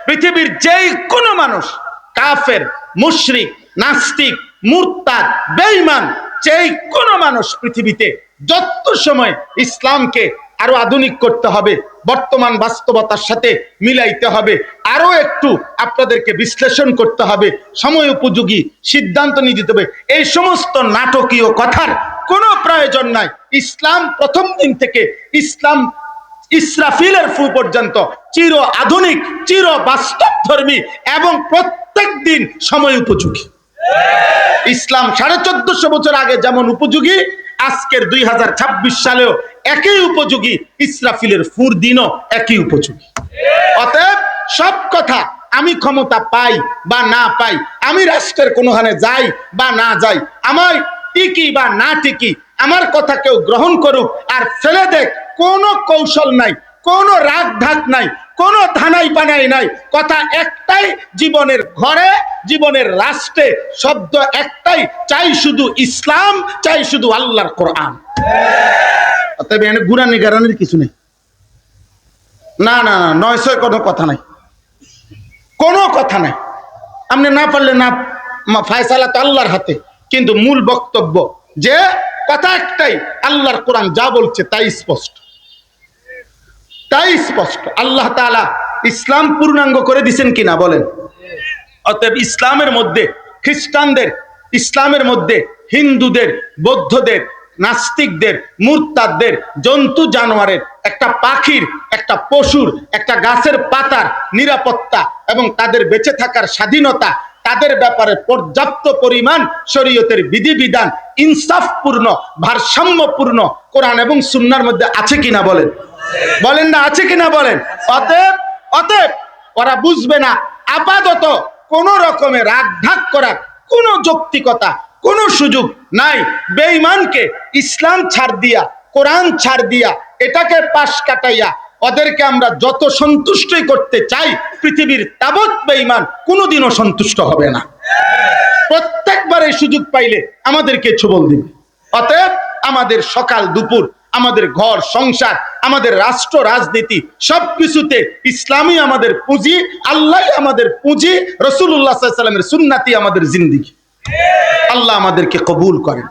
পৃথিবীর যেই কোনো মানুষ, কাফের, মুশরিক, নাস্তিক, মুরতাদ, বেঈমান, যেই কোনো মানুষ পৃথিবীতে যত সময় ইসলামকে আরো আধুনিক করতে হবে, বর্তমান বাস্তবতার সাথে মিলাইতে হবে, আরো একটু আপনাদেরকে বিশ্লেষণ করতে হবে, সময় উপযোগী সিদ্ধান্ত নিয়ে দিতে হবে, এই সমস্ত নাটকীয় কথার কোনো প্রয়োজন নাই। ইসলাম প্রথম দিন থেকে ইসলাম ইসরাফিলের ফু পর্যন্ত চির আধুনিক, চির বাস্তবধর্মী এবং প্রত্যেক দিন সময় উপযোগী। ইসলাম 1450 বছর আগে যেমন উপযোগী, আজকের 2026 সালেও একই উপযোগী, ইসরাফিলের ফুর দিনও একই উপযোগী। অতএব সব কথা আমি ক্ষমতা পাই বা না পাই, আমি রাষ্ট্রের কোনোখানে যাই বা না যাই, আমার টিকি বা না টিকি, আমার কথা কেউ গ্রহণ করুক আর ফেলে দেখ, কোনো কৌশল নাই, কোনো রাগ ঢাক নাই, কোনো ধানাই পানাই নাই, কথা একটাই, জীবনের ঘরে, জীবনের রাষ্ট্রে শব্দ একটাই, চাই শুধু ইসলাম, চাই শুধু আল্লাহর কোরআন। অতএব এখানে গুড়া নিগারানির কিছু নেই। না না না, নয় ছয় কোনো কথা নাই, কোনো কথা নাই। আপনি না পারলে না, ফায়সালা তো আল্লাহর হাতে, কিন্তু মূল বক্তব্য যে কথা একটাই, আল্লাহর কোরআন যা বলছে তাই স্পষ্ট, তাই স্পষ্ট। আল্লাহ তাআলা ইসলাম পূর্ণাঙ্গ করে দিয়েছেন কিনা বলেন? অতএব ইসলামের মধ্যে খ্রিস্টানদের, ইসলামের মধ্যে হিন্দুদের, বৌদ্ধদের, নাস্তিকদের, মুরতাদদের, জন্তু জানোয়ারের, একটা পাখির, একটা পশুর, একটা গাছের পাতার নিরাপত্তা এবং তাদের বেঁচে থাকার স্বাধীনতা, তাদের ব্যাপারে পর্যাপ্ত পরিমাণ শরীয়তের বিধিবিধান ইনসাফপূর্ণ, ভারসাম্যপূর্ণ কোরআন এবং সুন্নাহর মধ্যে আছে কিনা বলেন? বলেন না, আছে কিনা বলেন? অতএব অতএব ওরা বুঝবে না, আপাতত কোন রকমের রাগ ঢাক করার কোন যৌক্তিকতা, কোন সুযোগ নাই। বেঈমানকে ইসলাম ছাড় দিয়া, কোরআন ছাড় দিয়া, এটাকে পাশ কাটাইয়া ওদেরকে আমরা যত সন্তুষ্টই করতে চাই, পৃথিবীর তাবৎ বেঈমান কোনোদিনও সন্তুষ্ট হবে না। প্রত্যেকবার এই সুযোগ পাইলে আমাদেরকে ছোবল দিবে। অতএব আমাদের সকাল দুপুর, আমাদের ঘর সংসার, আমাদের রাষ্ট্র রাজনীতি সবকিছুতে ইসলামই আমাদের পুঁজি, আল্লাহ আমাদের পুঁজি, রাসূলুল্লাহ সাল্লাল্লাহু আলাইহি ওয়াসাল্লামের সুন্নাতি আমাদের জিন্দেগি। আল্লাহ আমাদেরকে কবুল করেন,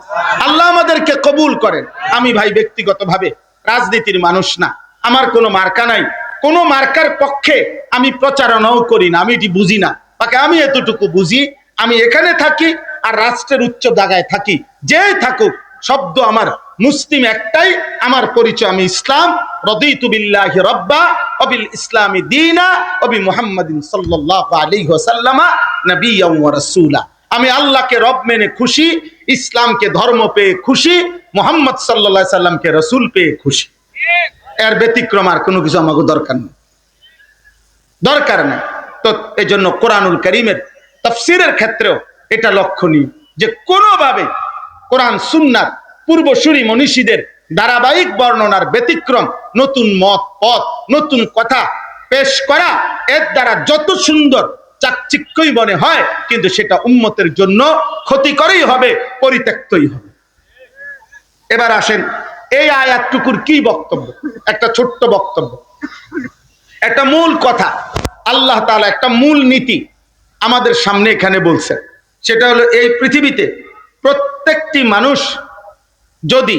আল্লাহ আমাদেরকে কবুল করেন। আমি ভাই ব্যক্তিগতভাবে রাজনীতির মানুষ না, আমার কোনো মার্কা নাই, কোনো মার্কার পক্ষে আমি প্রচারণাও করি না, আমি এটি বুঝি না। বাকি আমি এতটুকু বুঝি, আমি এখানে থাকি আর রাষ্ট্রের উচ্চ জায়গায় থাকি, যেই থাকুক শব্দ আমার মুসলিম একটাই, আমার পরিচয় আমি ইসলাম। রাদিতু বিল্লাহি রাব্বা ওয়া বিল ইসলামি দীনা ওয়া বি মুহাম্মাদিন সাল্লাল্লাহু আলাইহি ওয়াসাল্লাম নবিয়্যান ওয়া রাসূলা। আমি আল্লাহকে রব মেনে খুশি, ইসলামকে ধর্ম পেয়ে খুশি, মুহাম্মদ সাল্লাল্লাহু আলাইহি সাল্লামকে রাসূল পেয়ে খুশি। এর ব্যতিক্রম আর কোনো কিছু আমাকে দরকার নেই, দরকার নেই। তো এই জন্য কোরআনুল কারীমের তাফসীরের ক্ষেত্রেও এটা লক্ষণীয় যে কোনোভাবে কোরআন সুন্নাত পূর্বসূরি মনীষীদের ধারাবাহিক বর্ণনার ব্যতিক্রম, নতুন মত পথ, নতুন কথা পেশ করা, এর দ্বারা যত সুন্দর চাকচিক্যই মনে হয়, কিন্তু সেটা উম্মতের জন্য ক্ষতিকরই হবে, পরিত্যক্তই হবে। এবার আসেন এই আয়াতটুকুর কি বক্তব্য। একটা ছোট্ট বক্তব্য, একটা মূল কথা। আল্লাহ তাআলা একটা মূল নীতি আমাদের সামনে এখানে বলছেন, সেটা হলো এই পৃথিবীতে প্রত্যেকটি মানুষ যদি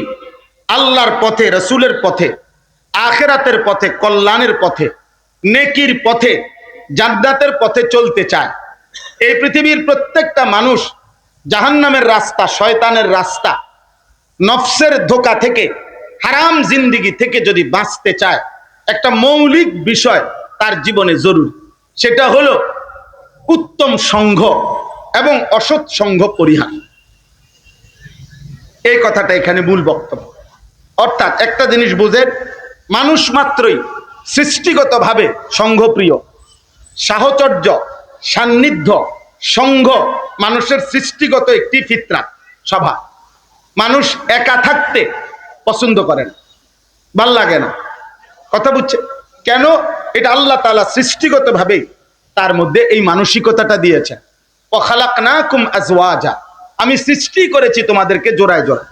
আল্লাহর পথে, রাসূলের পথে, আখিরাতের পথে, কল্যাণের পথে, নেকির পথে, জান্নাতের পথে চলতে চায়, এই পৃথিবীর প্রত্যেকটা মানুষ জাহান্নামের রাস্তা, শয়তানের রাস্তা, নফসের ধোঁকা থেকে, হারাম জিন্দেগি থেকে যদি বাঁচতে চায়, একটা মৌলিক বিষয় তার জীবনে জরুরি, সেটা হলো উত্তম সংঘ এবং অসৎ সংঘ পরিহার। এই কথাটা এখানে মূল বক্তব্য। অর্থাৎ একটা জিনিস বুঝেন, মানুষ মাত্রই সৃষ্টিগতভাবে সংঘপ্রিয়, সাহচর্য, সান্নিধ্য, সংঘ মানুষের সৃষ্টিগত একটি ফিতরাত, স্বভাব। মানুষ একা থাকতে পছন্দ করে না, ভাল লাগে না। কথা বুঝছে কেন? এটা আল্লাহ তাআলা সৃষ্টিগতভাবে তার মধ্যে এই মানসিকতাটা দিয়েছেন। ওয়া খালাকনাকুম আজওয়াজা, আমি সৃষ্টি করেছি তোমাদেরকে জোড়ায় জোড়ায়।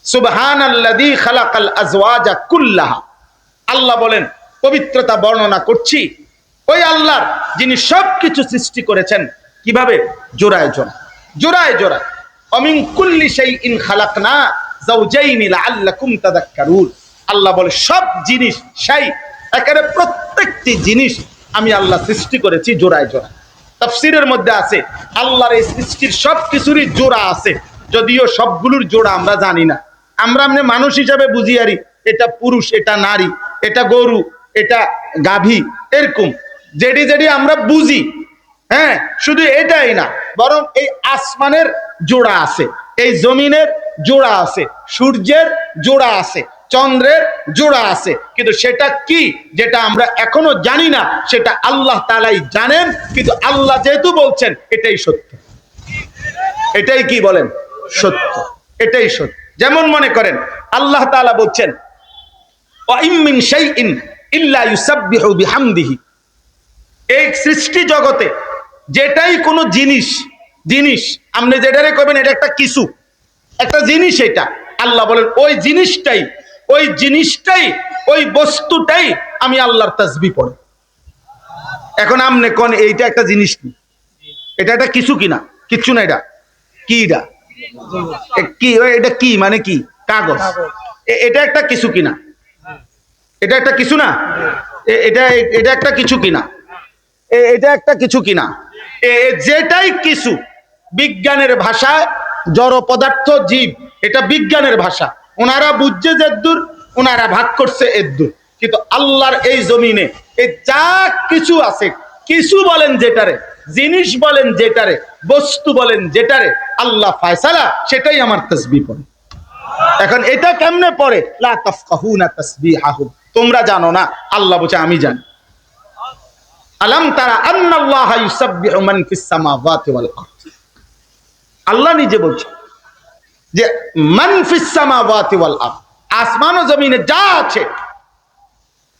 সুবহানাল্লাযী খালাকাল আজওয়াজা কুল্লাহা, আল্লাহ বলেন পবিত্রতা বর্ণনা করছি ওই আল্লাহ যিনি সবকিছু সৃষ্টি করেছেন কিভাবে? জোড়ায় জোড়ায়, জোড়ায় জোড়ায়। অমিন কুল্লি শাইইন খালাকনা যাওজাইনি লাআল্লাকুম তাযাক্কারুন। আল্লাহ বলে সব জিনিস, সেই একেবারে প্রত্যেকটি জিনিস আমি আল্লাহ সৃষ্টি করেছি জোড়ায় জোড়ায়। তাফসীরের মধ্যে আছে আল্লাহর এই সৃষ্টির সব কিছুরই জোড়া আছে, যদিও সবগুলোর জোড়া আমরা জানি না। আমরা মানুষ হিসাবে বুঝি আরি এটা পুরুষ, এটা নারী, এটা গরু, এটা গাভী, এরকম যেটি যেটি আমরা বুঝি। হ্যাঁ, শুধু এটাই না, বরং এই আসমানের জোড়া আছে, এই জমিনের জোড়া আছে, সূর্যের জোড়া আছে, চন্দ্রের জোড়া আছে, কিন্তু সেটা কি যেটা আমরা এখনো জানি না, সেটা আল্লাহ তাআলাই জানেন। কিন্তু আল্লাহ যেহেতু বলছেন এটাই সত্য, এটাই কি বলেন? সত্য, এটাই সত্য। যেমন মনে করেন আল্লাহ তাআলা বলছেন ওয়া ইম মিন শাইইন ইল্লা ইউসাব্বিহু বিহামদিহি। এই সৃষ্টি জগতে যেটাই কোনো জিনিস, জিনিস আপনি যেটারে কইবেন এটা একটা কিছু, একটা জিনিস, এটা আল্লাহ বলেন ওই জিনিসটাই, ওই জিনিসটাই, ওই বস্তুটাই আমি আল্লাহর তাসবিহ পড়ে। এখন আপনি কোন এইটা একটা জিনিস কি? এটা একটা কিছু কিনা? কিচ্ছু না। এটা কি? এটা কি? এটা কি মানে কি? কাগজ। এটা একটা কিছু কিনা? এটা একটা কিছু না। এটা এটা একটা কিছু কিনা? এটা একটা কিছু কিনা? যেটাই কিছু, বিজ্ঞানের ভাষায় জড় পদার্থ জীব, এটা বিজ্ঞানের ভাষা। ওনারা বুঝছে যে দূর, ওনারা ভাগ করছে এর দূর। কিন্তু আল্লাহর এই জমিনে এই যা কিছু আছে, কিছু বলেন যেটারে, জিনিস বলেন যেটারে, বস্তু বলেন যেটারে, আল্লাহ ফায়সালা সেটাই আমার তাসবিহ পড়ে। এখন এটা কেমনে পড়ে? লা তাফকাহুনা তাসবিহাহুম, তোমরা জানো না, আল্লাহ বলছে আমি জানি। আলাম তারা আন্নাল্লাহা ইউসাব্বিহু মান ফিস সামাওয়াতি ওয়াল আরদ। আল্লাহ নিজে বলছে যে মান ফিস সামাওয়াতি ওয়াল আরদ, আসমান ও জমিনে যা আছে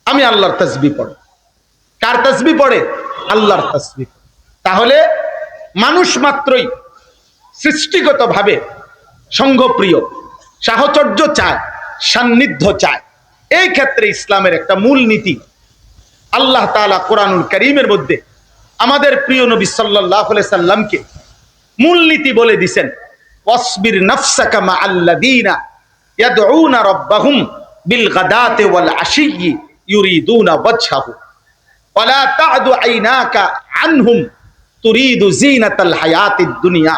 আমি আল্লাহর তাসবিহ পড়ে। কার তাসবিহ পড়ে? আল্লাহর তাসবিহ। তাহলে মানুষ মাত্রই সৃষ্টিগতভাবে সঙ্গপ্রিয়, সাহচর্য চায়, সান্নিধ্য চায়। এই ক্ষেত্রে ইসলামের একটা মূল নীতি আল্লাহ তাআলা কোরআনুল কারীমের মধ্যে আমাদের প্রিয় নবী সাল্লাল্লাহু আলাইহি সাল্লামকে মূলনীতি বলে দিয়েছেন, ওয়াসবির নাফসাকা মাআল্লাযীনা ইয়াদউনা রাব্বাহুম বিল গাদাতি ওয়াল আশিয়্যি ইউরিদুনা ওয়াজহাহু ওয়ালা তা'দু আইনাকা আনহুম তুরিদু যিনাতাল হায়াতিদ দুনিয়া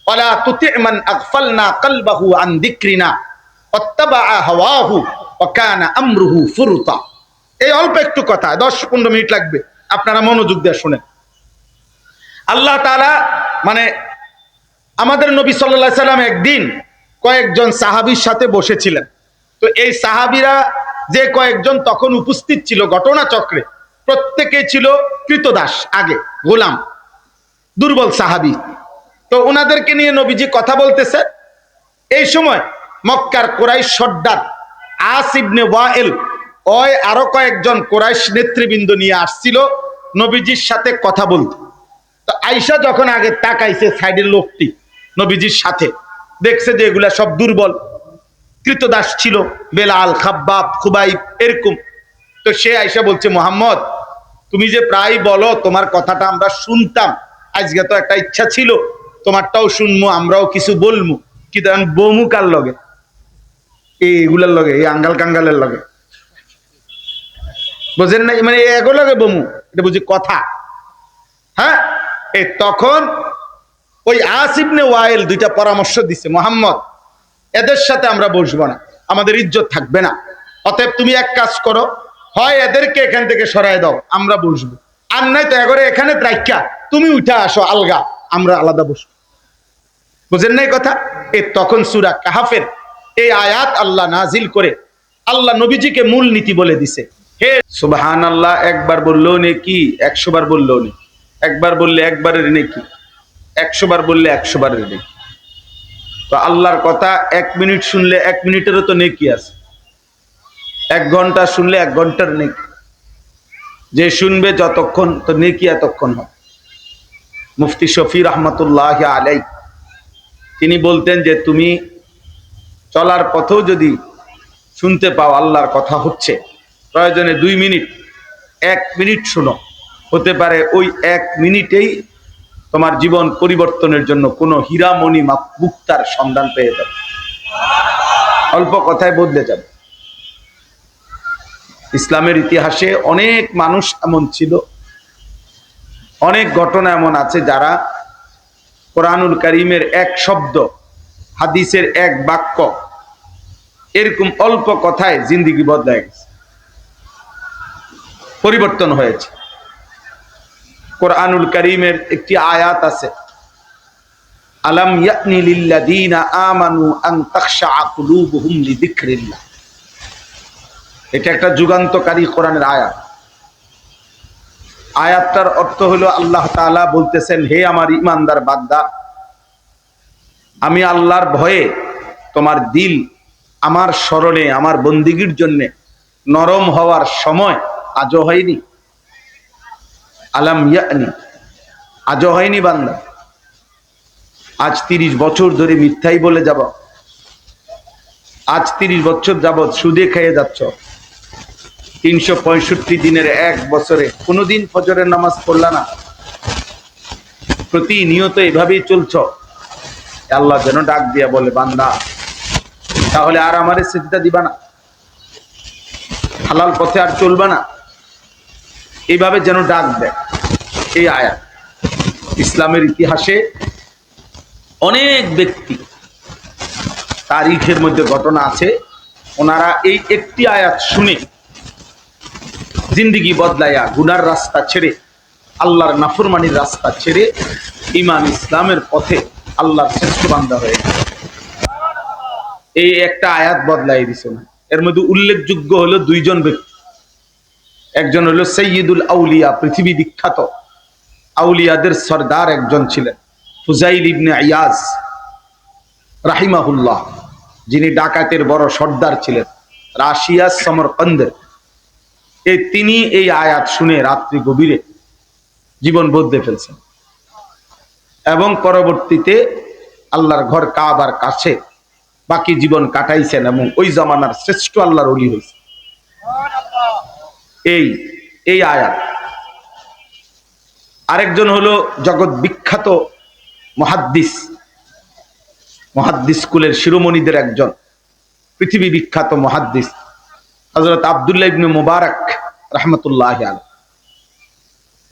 ওয়ালা তুতি' মান আগফালনা কলবাহু আন যিকরিনা ওয়াত্তাবা হাওয়াহু ওয়া কানা আমরুহু ফুরতা। এই অল্প একটু কথা, 10-15 মিনিট লাগবে, আপনারা মনোযোগ দিয়ে শুনেন। আল্লাহ তাআলা মানে আমাদের নবী সাল্লাল্লাহু আলাইহি সাল্লাম একদিন কয়েকজন সাহাবীর সাথে বসেছিলেন। তো এই সাহাবীরা যে কয়েকজন তখন উপস্থিত ছিল ঘটনা চক্রে, প্রত্যেকে ছিল কৃতদাস, আগে গোলাম, দুর্বল সাহাবী। তো ওনাদেরকে নিয়ে নবীজি কথা বলতেছে। এই সময় মক্কার কুরাইশ সর্দার আস ইবনে ওয়াইল ওই আরো কয়েকজন কুরাইশ নেতৃবৃন্দ নিয়ে আসছিল নবীজির সাথে কথা বলতে। তো আয়েশা যখন আগে তাকাইছে সাইডের লোকটি নবীজির সাথে, দেখছে যে এগুলা সব দুর্বল কৃতদাস ছিল, বেলাল, খাব্বাব, খুবাইব এরকম। তো সে আয়েশা বলছে, মুহাম্মদ তুমি যে প্রায় বলো তোমার কথাটা আমরা শুনতাম, আজকে তো একটা ইচ্ছা ছিল তোমারটাও শুনবো, আমরাও কিছু বলবো, কিন্তু এখন বমু কার লগে? এইগুলার লগে, এই আঙ্গাল কাঙ্গালের লগে, বুঝেন না? মানে এগুলোকে বমু, এটা বুঝি কথা? হ্যাঁ, এই তখন ওই আস ইবনে ওয়াইল দুইটা পরামর্শ দিছে, মুহাম্মদ এদের সাথে আমরা বসবো না, আমাদের ইজ্জত থাকবে না। অতএব তুমি এক কাজ করো, হয় এদেরকে এখান থেকে সরায় দাও, আমরা বসবো, আর নাই তো এগরে এখানে রাইখা তুমি উঠে আসো আলগা, আমরা আলাদা বসবো। বুঝেন নাই কথা? এই তখন সূরা কাহাফের এই আয়াত আল্লাহ নাজিল করে আল্লাহ নবীজিকে মূল নীতি বলে দিছে। হে সুবহানাল্লাহ, একবার বললেও নেকি, 100 বার বললেও নেকি, একবার বললে একবারের নেকি, 100 বার বললে 100 বারের নেকি। তো আল্লাহর কথা 1 মিনিট শুনলে 1 মিনিটেরও তো নেকি আছে, 1 ঘন্টা শুনলে 1 ঘন্টার নেকি। যে শুনবে যতক্ষণ, তো নেকি এতক্ষণ হয়। মুফতি শফি রহমতুল্লাহ আলাই তিনি বলতেন যে তুমি চলার পথেও যদি শুনতে পাও আল্লাহর কথা হচ্ছে, প্রয়োজনে 2 মিনিট, 1 মিনিট শুনো, হতে পারে ওই 1 মিনিটেই তোমার জীবন পরিবর্তনের জন্য কোনো হীরামণি মুক্তার সন্ধান পেয়ে যাবে, অল্প কথায় বদলে যাবে। ইসলামের ইতিহাসে অনেক মানুষ এমন ছিল, অনেক ঘটনা এমন আছে যারা কোরআনুল কারীমের এক শব্দ, হাদিসের এক বাক্য, এরকম অল্প কথায় জিন্দেগি বদলায় গেছে, পরিবর্তন হয়েছে। কোরআনুল কারীমের একটি আয়াত আছে, আলাম ইয়ানি লিল্লাযীনা আমানু আন তাখশা কুলুবুহুম লিযিকরিল্লাহ। এটা একটা যুগান্তকারী কোরআনের আয়াত। আয়াতটার অর্থ হলো আল্লাহ তাআলা বলতেছেন, হে আমার ঈমানদার বান্দা, আমি আল্লাহর ভয়ে তোমার দিল আমার স্মরণে, আমার বন্দিগির জন্য নরম হওয়ার সময় আজও হয়নি। আলাম ইয়ানি, আজও হয়নি বান্দা? আজ 30 বছর ধরে মিথ্যাই বলে যাব, আজ 30 বছর যাবৎ সুদে খেয়ে যাচ্ছ, 365 দিনের এক বছরে কোনোদিন ফজরের নামাজ পড়লা না, প্রতিনিয়ত এভাবেই চলছ। আল্লাহ যেন ডাক দিয়া বলে, বান্দা তাহলে আর আমারে সিজদা দিবা না, হালাল পথে আর চলবা না, এইভাবে যেন ডাক দেয়। এই আয়াত ইসলামের ইতিহাসে অনেক ব্যক্তি, তারিখের মধ্যে ঘটনা আছে, ওনারা এই একটি আয়াত শুনে জিন্দেগি বদলাইয়া গুনার রাস্তা ছেড়ে, আল্লাহর নাফরমানির রাস্তা ছেড়ে ঈমান ইসলামের পথে আল্লাহর শ্রেষ্ঠ বান্দা হয়ে গেছে। এই একটা আয়াত বদলাই দিছে না। এর মধ্যে উল্লেখযোগ্য হলো 2 জন ব্যক্তি। একজন হলো সাইয়্যিদুল আউলিয়া, পৃথিবী বিখ্যাত আউলিয়াদের সরদার একজন ছিলেন ফুজাইল ইবনে ইয়াজ রাহিমাহুল্লাহ, যিনি ডাকাতের বড় সর্দার ছিলেন, রাশিয়া সমরকন্দের। তিনি এই আয়াত শুনে রাত্রি গভীরে জীবন বদলে ফেলছেন এবং পরবর্তীতে আল্লাহর ঘর কাবার কাছে বাকি জীবন কাটাইছেন এবং ওই জামানার শ্রেষ্ঠ আল্লাহর ওলি হয়েছে। এই আয়াত। আরেকজন হলো জগৎ বিখ্যাত মুহাদ্দিস কুলের শিরোমণিদের একজন, পৃথিবী বিখ্যাত মুহাদ্দিস হযরত আব্দুল্লাহ ইবনে মুবারক রাহমাতুল্লাহি আলাইহি,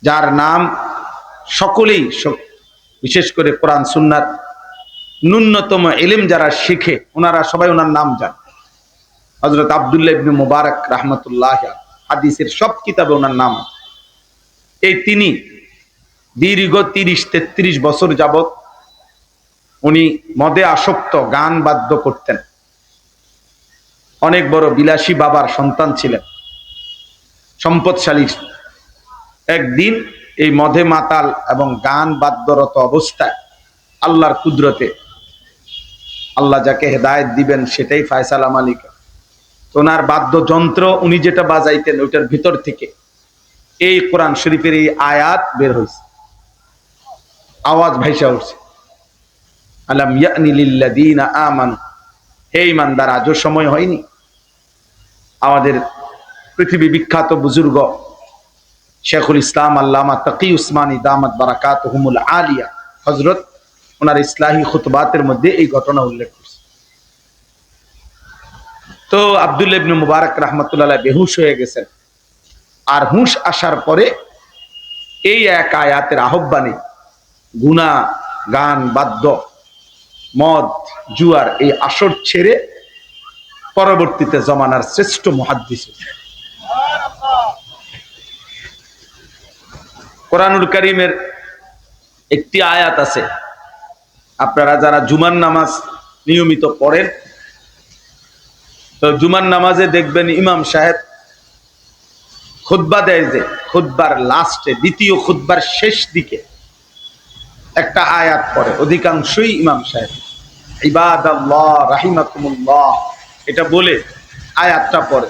যার নাম সকলেই, বিশেষ করে কোরআন সুন্নাত ন্যূনতম ইলম যারা শিখে ওনারা সবাই ওনার নাম জানে। হযরত আব্দুল্লাহ ইবনে মুবারক রাহমাতুল্লাহি আলাইহি, হাদিসের সব কিতাবে ওনার নাম। তিনি দীর্ঘ 30-33 বছর যাবত উনি মদে আসক্ত, গান বাদ্য করতেন, অনেক বড় বিলাসী বাবার সন্তান ছিলেন, সম্পদশালী। একদিন এই মদে মাতাল এবং গান বাদ্যরত অবস্থায় আল্লাহর কুদরতে, আল্লাহ যাকে হেদায়েত দিবেন সেটাই ফায়সালা মালিক, ওনার বাদ্যযন্ত্র উনি যেটা বাজাইতেন ওইটার ভিতর থেকে এই কোরআন শরীফের এই আয়াত বের হয়েছে, আওয়াজ ভাইসা উঠছে, আলাম ইয়ানি লিল্লাযীনা আমানু, হে ঈমানদার, আজও সময় হয়নি? আমাদের পৃথিবী বিখ্যাত বুজুর্গ শেখুল ইসলাম আল্লামা তাকি উসমানী দামাত বারাকাতুহুমুল আলিয়া হযরত, ওনার ইসলাহি খুতবাতের মধ্যে এই ঘটনা উল্লেখ করছে। তো আব্দুল্লাহ ইবনে মুবারক রাহমাতুল্লাহ আলাইহি বেহুশ হয়ে গেছেন, আর হুঁশ আসার পরে এই এক আয়াতের আহ্বানে গুনাহ, গান, বাদ্য, মদ, জুয়ার এই আসর ছেড়ে পরবর্তীতে জমানার শ্রেষ্ঠ মুহাদ্দিস। কোরআনুল কারীমের একটি আয়াত আছে, আপনারা যারা জুমার নামাজ নিয়মিত পড়েন, তো জুমার নামাজে দেখবেন ইমাম সাহেব খুতবা দেয়, যে খুতবার লাস্টে, দ্বিতীয় খুতবার শেষ দিকে একটা আয়াত পড়ে, অধিকাংশই ইমাম সাহেব ইবাদাল্লাহ রাহিমাকুমুল্লাহ এটা বলে আয়াতটা পড়ে,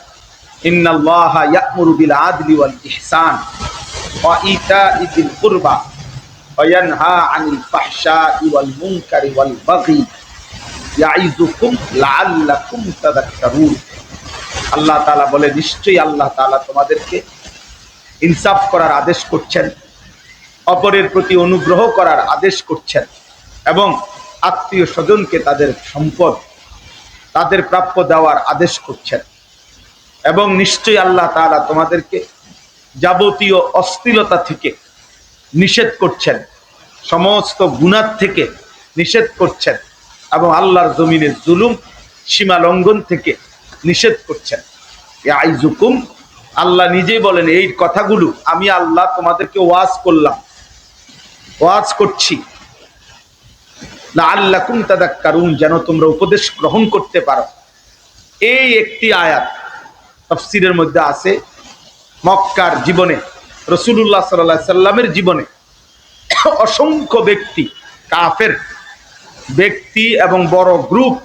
ইন্নাল্লাহা ইয়া'মুরু বিল আদলি ওয়াল ইহসান ওয়া ইতা'i যিল কুরবা ওয়া ইয়ানহা আনিল ফাহশা'i ওয়াল মুনকারি ওয়াল বাগি ইয়া'iযুকুম লাআল্লাকুম তাযাক্কারুন। আল্লাহ তাআলা বলে, নিশ্চয়ই আল্লাহ তাআলা তোমাদেরকে ইনসাফ করার আদেশ করছেন, অপরের প্রতি অনুগ্রহ করার আদেশ করছেন এবং আত্মীয় স্বজনকে তাদের সম্পদ তাদের প্রাপ্য দেওয়ার আদেশ করছেন। এবং নিশ্চয়ই আল্লাহ তাআলা তোমাদেরকে যাবতীয় অশ্লীলতা থেকে নিষেধ করছেন, সমস্ত গুনাহ থেকে নিষেধ করছেন এবং আল্লাহর জমিনে জুলুম সীমা লঙ্ঘন থেকে নিষেধ করছেন। ইয়াইজুকুম, আল্লাহ নিজেই বলেন এই কথাগুলো আমি আল্লাহ তোমাদেরকে ওয়াজ করলাম, ওয়াজ করছি, লাআল্লাকুম তাযাক্কারুন, যেন তোমরা উপদেশ গ্রহণ করতে পারো। এই একটি আয়াত তাফসীরের মধ্যে আছে মক্কার জীবনে, রাসূলুল্লাহ সাল্লাল্লাহু আলাইহি সাল্লামের জীবনে অসংখ্য ব্যক্তি, কাফের ব্যক্তি এবং বড় গ্রুপ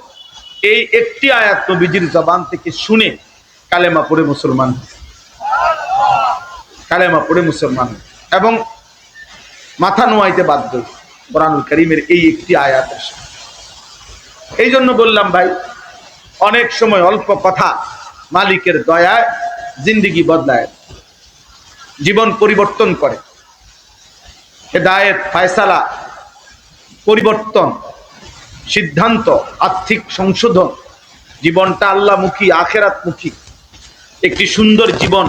এই একটি আয়াত নবীজির জবান থেকে শুনে কালেমা পড়ে মুসলমান, কালেমা পড়ে মুসলমান এবং মাথা নোয়াইতে বাধ্য কোরআনুল কারীমের এই একটি আয়াতের। এই জন্য বললাম ভাই, অনেক সময় অল্প কথা মালিকের দয়ায় জিন্দেগি বদলায়, জীবন পরিবর্তন করে। হেদায়েত, ফায়সালা, পরিবর্তন, সিদ্ধান্ত, আর্থিক সংশোধন, জীবনটা আল্লাহমুখী, আখিরাতমুখী একটি সুন্দর জীবন,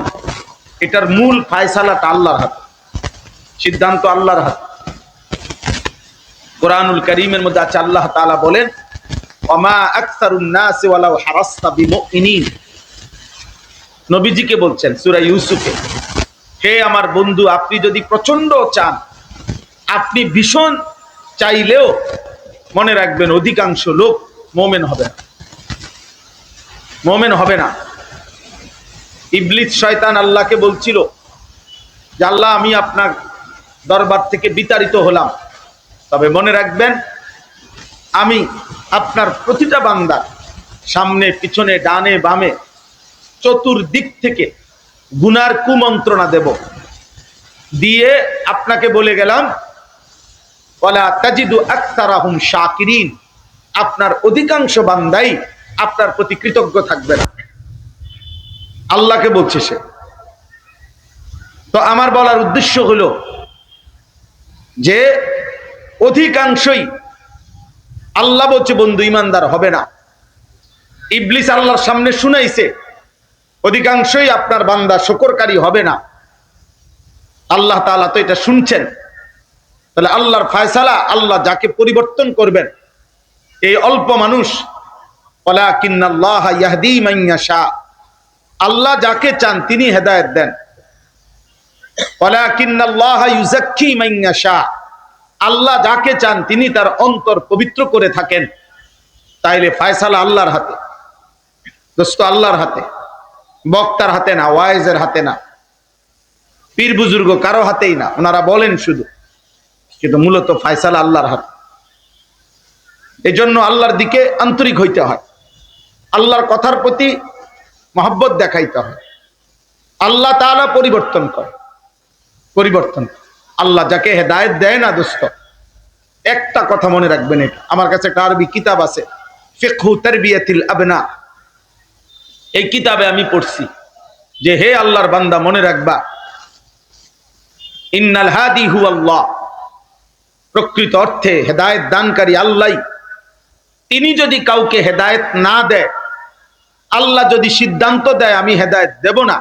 এটার মূল ফায়সালাটা আল্লাহর হাতে, সিদ্ধান্ত আল্লাহর হাতে। কোরআনুল কারীমের মধ্যে আছে আল্লাহ তাআলা বলেন, ওমা আকসারুন নাসি ওয়ালাউ হারাসতা বিমুমিনিন, নবীজিকে বলছেন সূরা ইউসুফে, হে আমার বন্ধু, আপনি যদি প্রচন্ড চান, আপনি ভীষণ চাইলেও মনে রাখবেন অধিকাংশ লোক মুমিন হবে না, মুমিন হবে না। ইবলিস শয়তান আল্লাহকে বলছিল যে আল্লাহ আমি আপনার দরবার থেকে বিতাড়িত হলাম, তবে মনে রাখবেন আমি আপনার প্রতিটা বান্দার সামনে পিছনে ডানে বামে চতুর্দিক থেকে গুনার কুমন্ত্রণা দেব, দিয়ে আপনাকে বলে গেলাম ওয়ালা তাজিদু আকতারাহুম শাকিরিন, আপনার অধিকাংশ বান্দাই আপনার প্রতি কৃতজ্ঞ থাকবে না। আল্লাহকে বলছে সে। তো আমার বলার উদ্দেশ্য হলো যে অধিকাংশই আল্লাহ বলছে বন্ধু ইমানদার হবে না। ইবলিস আল্লাহর সামনে শুনাইছে অধিকাংশই আপনার বান্দা শুকরকারী হবে না। আল্লাহ তাআলা তো এটা শুনছেন। তাহলে আল্লাহর ফায়সালা, আল্লাহ যাকে পরিবর্তন করবেন, এই অল্প মানুষ, ওয়ালাকিন্নাল্লাহা ইয়াহদি মান ইয়াশা, আল্লাহ যাকে চান তিনি হেদায়েত দেন। ওয়ালাকিন্নাল্লাহা ইউযাক্কি মান ইয়াশা, আল্লাহ যাকে চান তিনি তার অন্তর পবিত্র করে থাকেন। তাইলে ফায়সালা আল্লাহর হাতে দোস্ত, আল্লাহর হাতে, বক্তার হাতে না, ওয়াইজের হাতে না, পীর বুজুর্গ কারো হাতেই না, ওনারা বলেন শুধু, কিন্তু মূলত ফায়সালা আল্লাহর হাতে। এই জন্য আল্লাহর দিকে আন্তরিক হইতে হয়, আল্লাহর কথার প্রতি মহব্বত দেখাইতে হয়। আল্লাহ তাআলা পরিবর্তন করে, পরিবর্তন আল্লাহ যাকে হেদায়েত দেয় না দোস্ত, একটা কথা মনে রাখবেন, এটা আমার কাছে একটা আরবি কিতাব আছে, ফিকহু তারবিয়াতিল আবনা, এই কিতাবে আমি পড়ছি যে হে আল্লাহর বান্দা মনে রাখবা, ইন্নাল হাদি হু আল্লাহ, প্রকৃত অর্থে হেদায়েত দানকারী আল্লাহ। তিনি যদি কাউকে হেদায়েত না দেয়, আল্লাহ যদি সিদ্ধান্ত দেয় আমি হেদায়েত দেব না,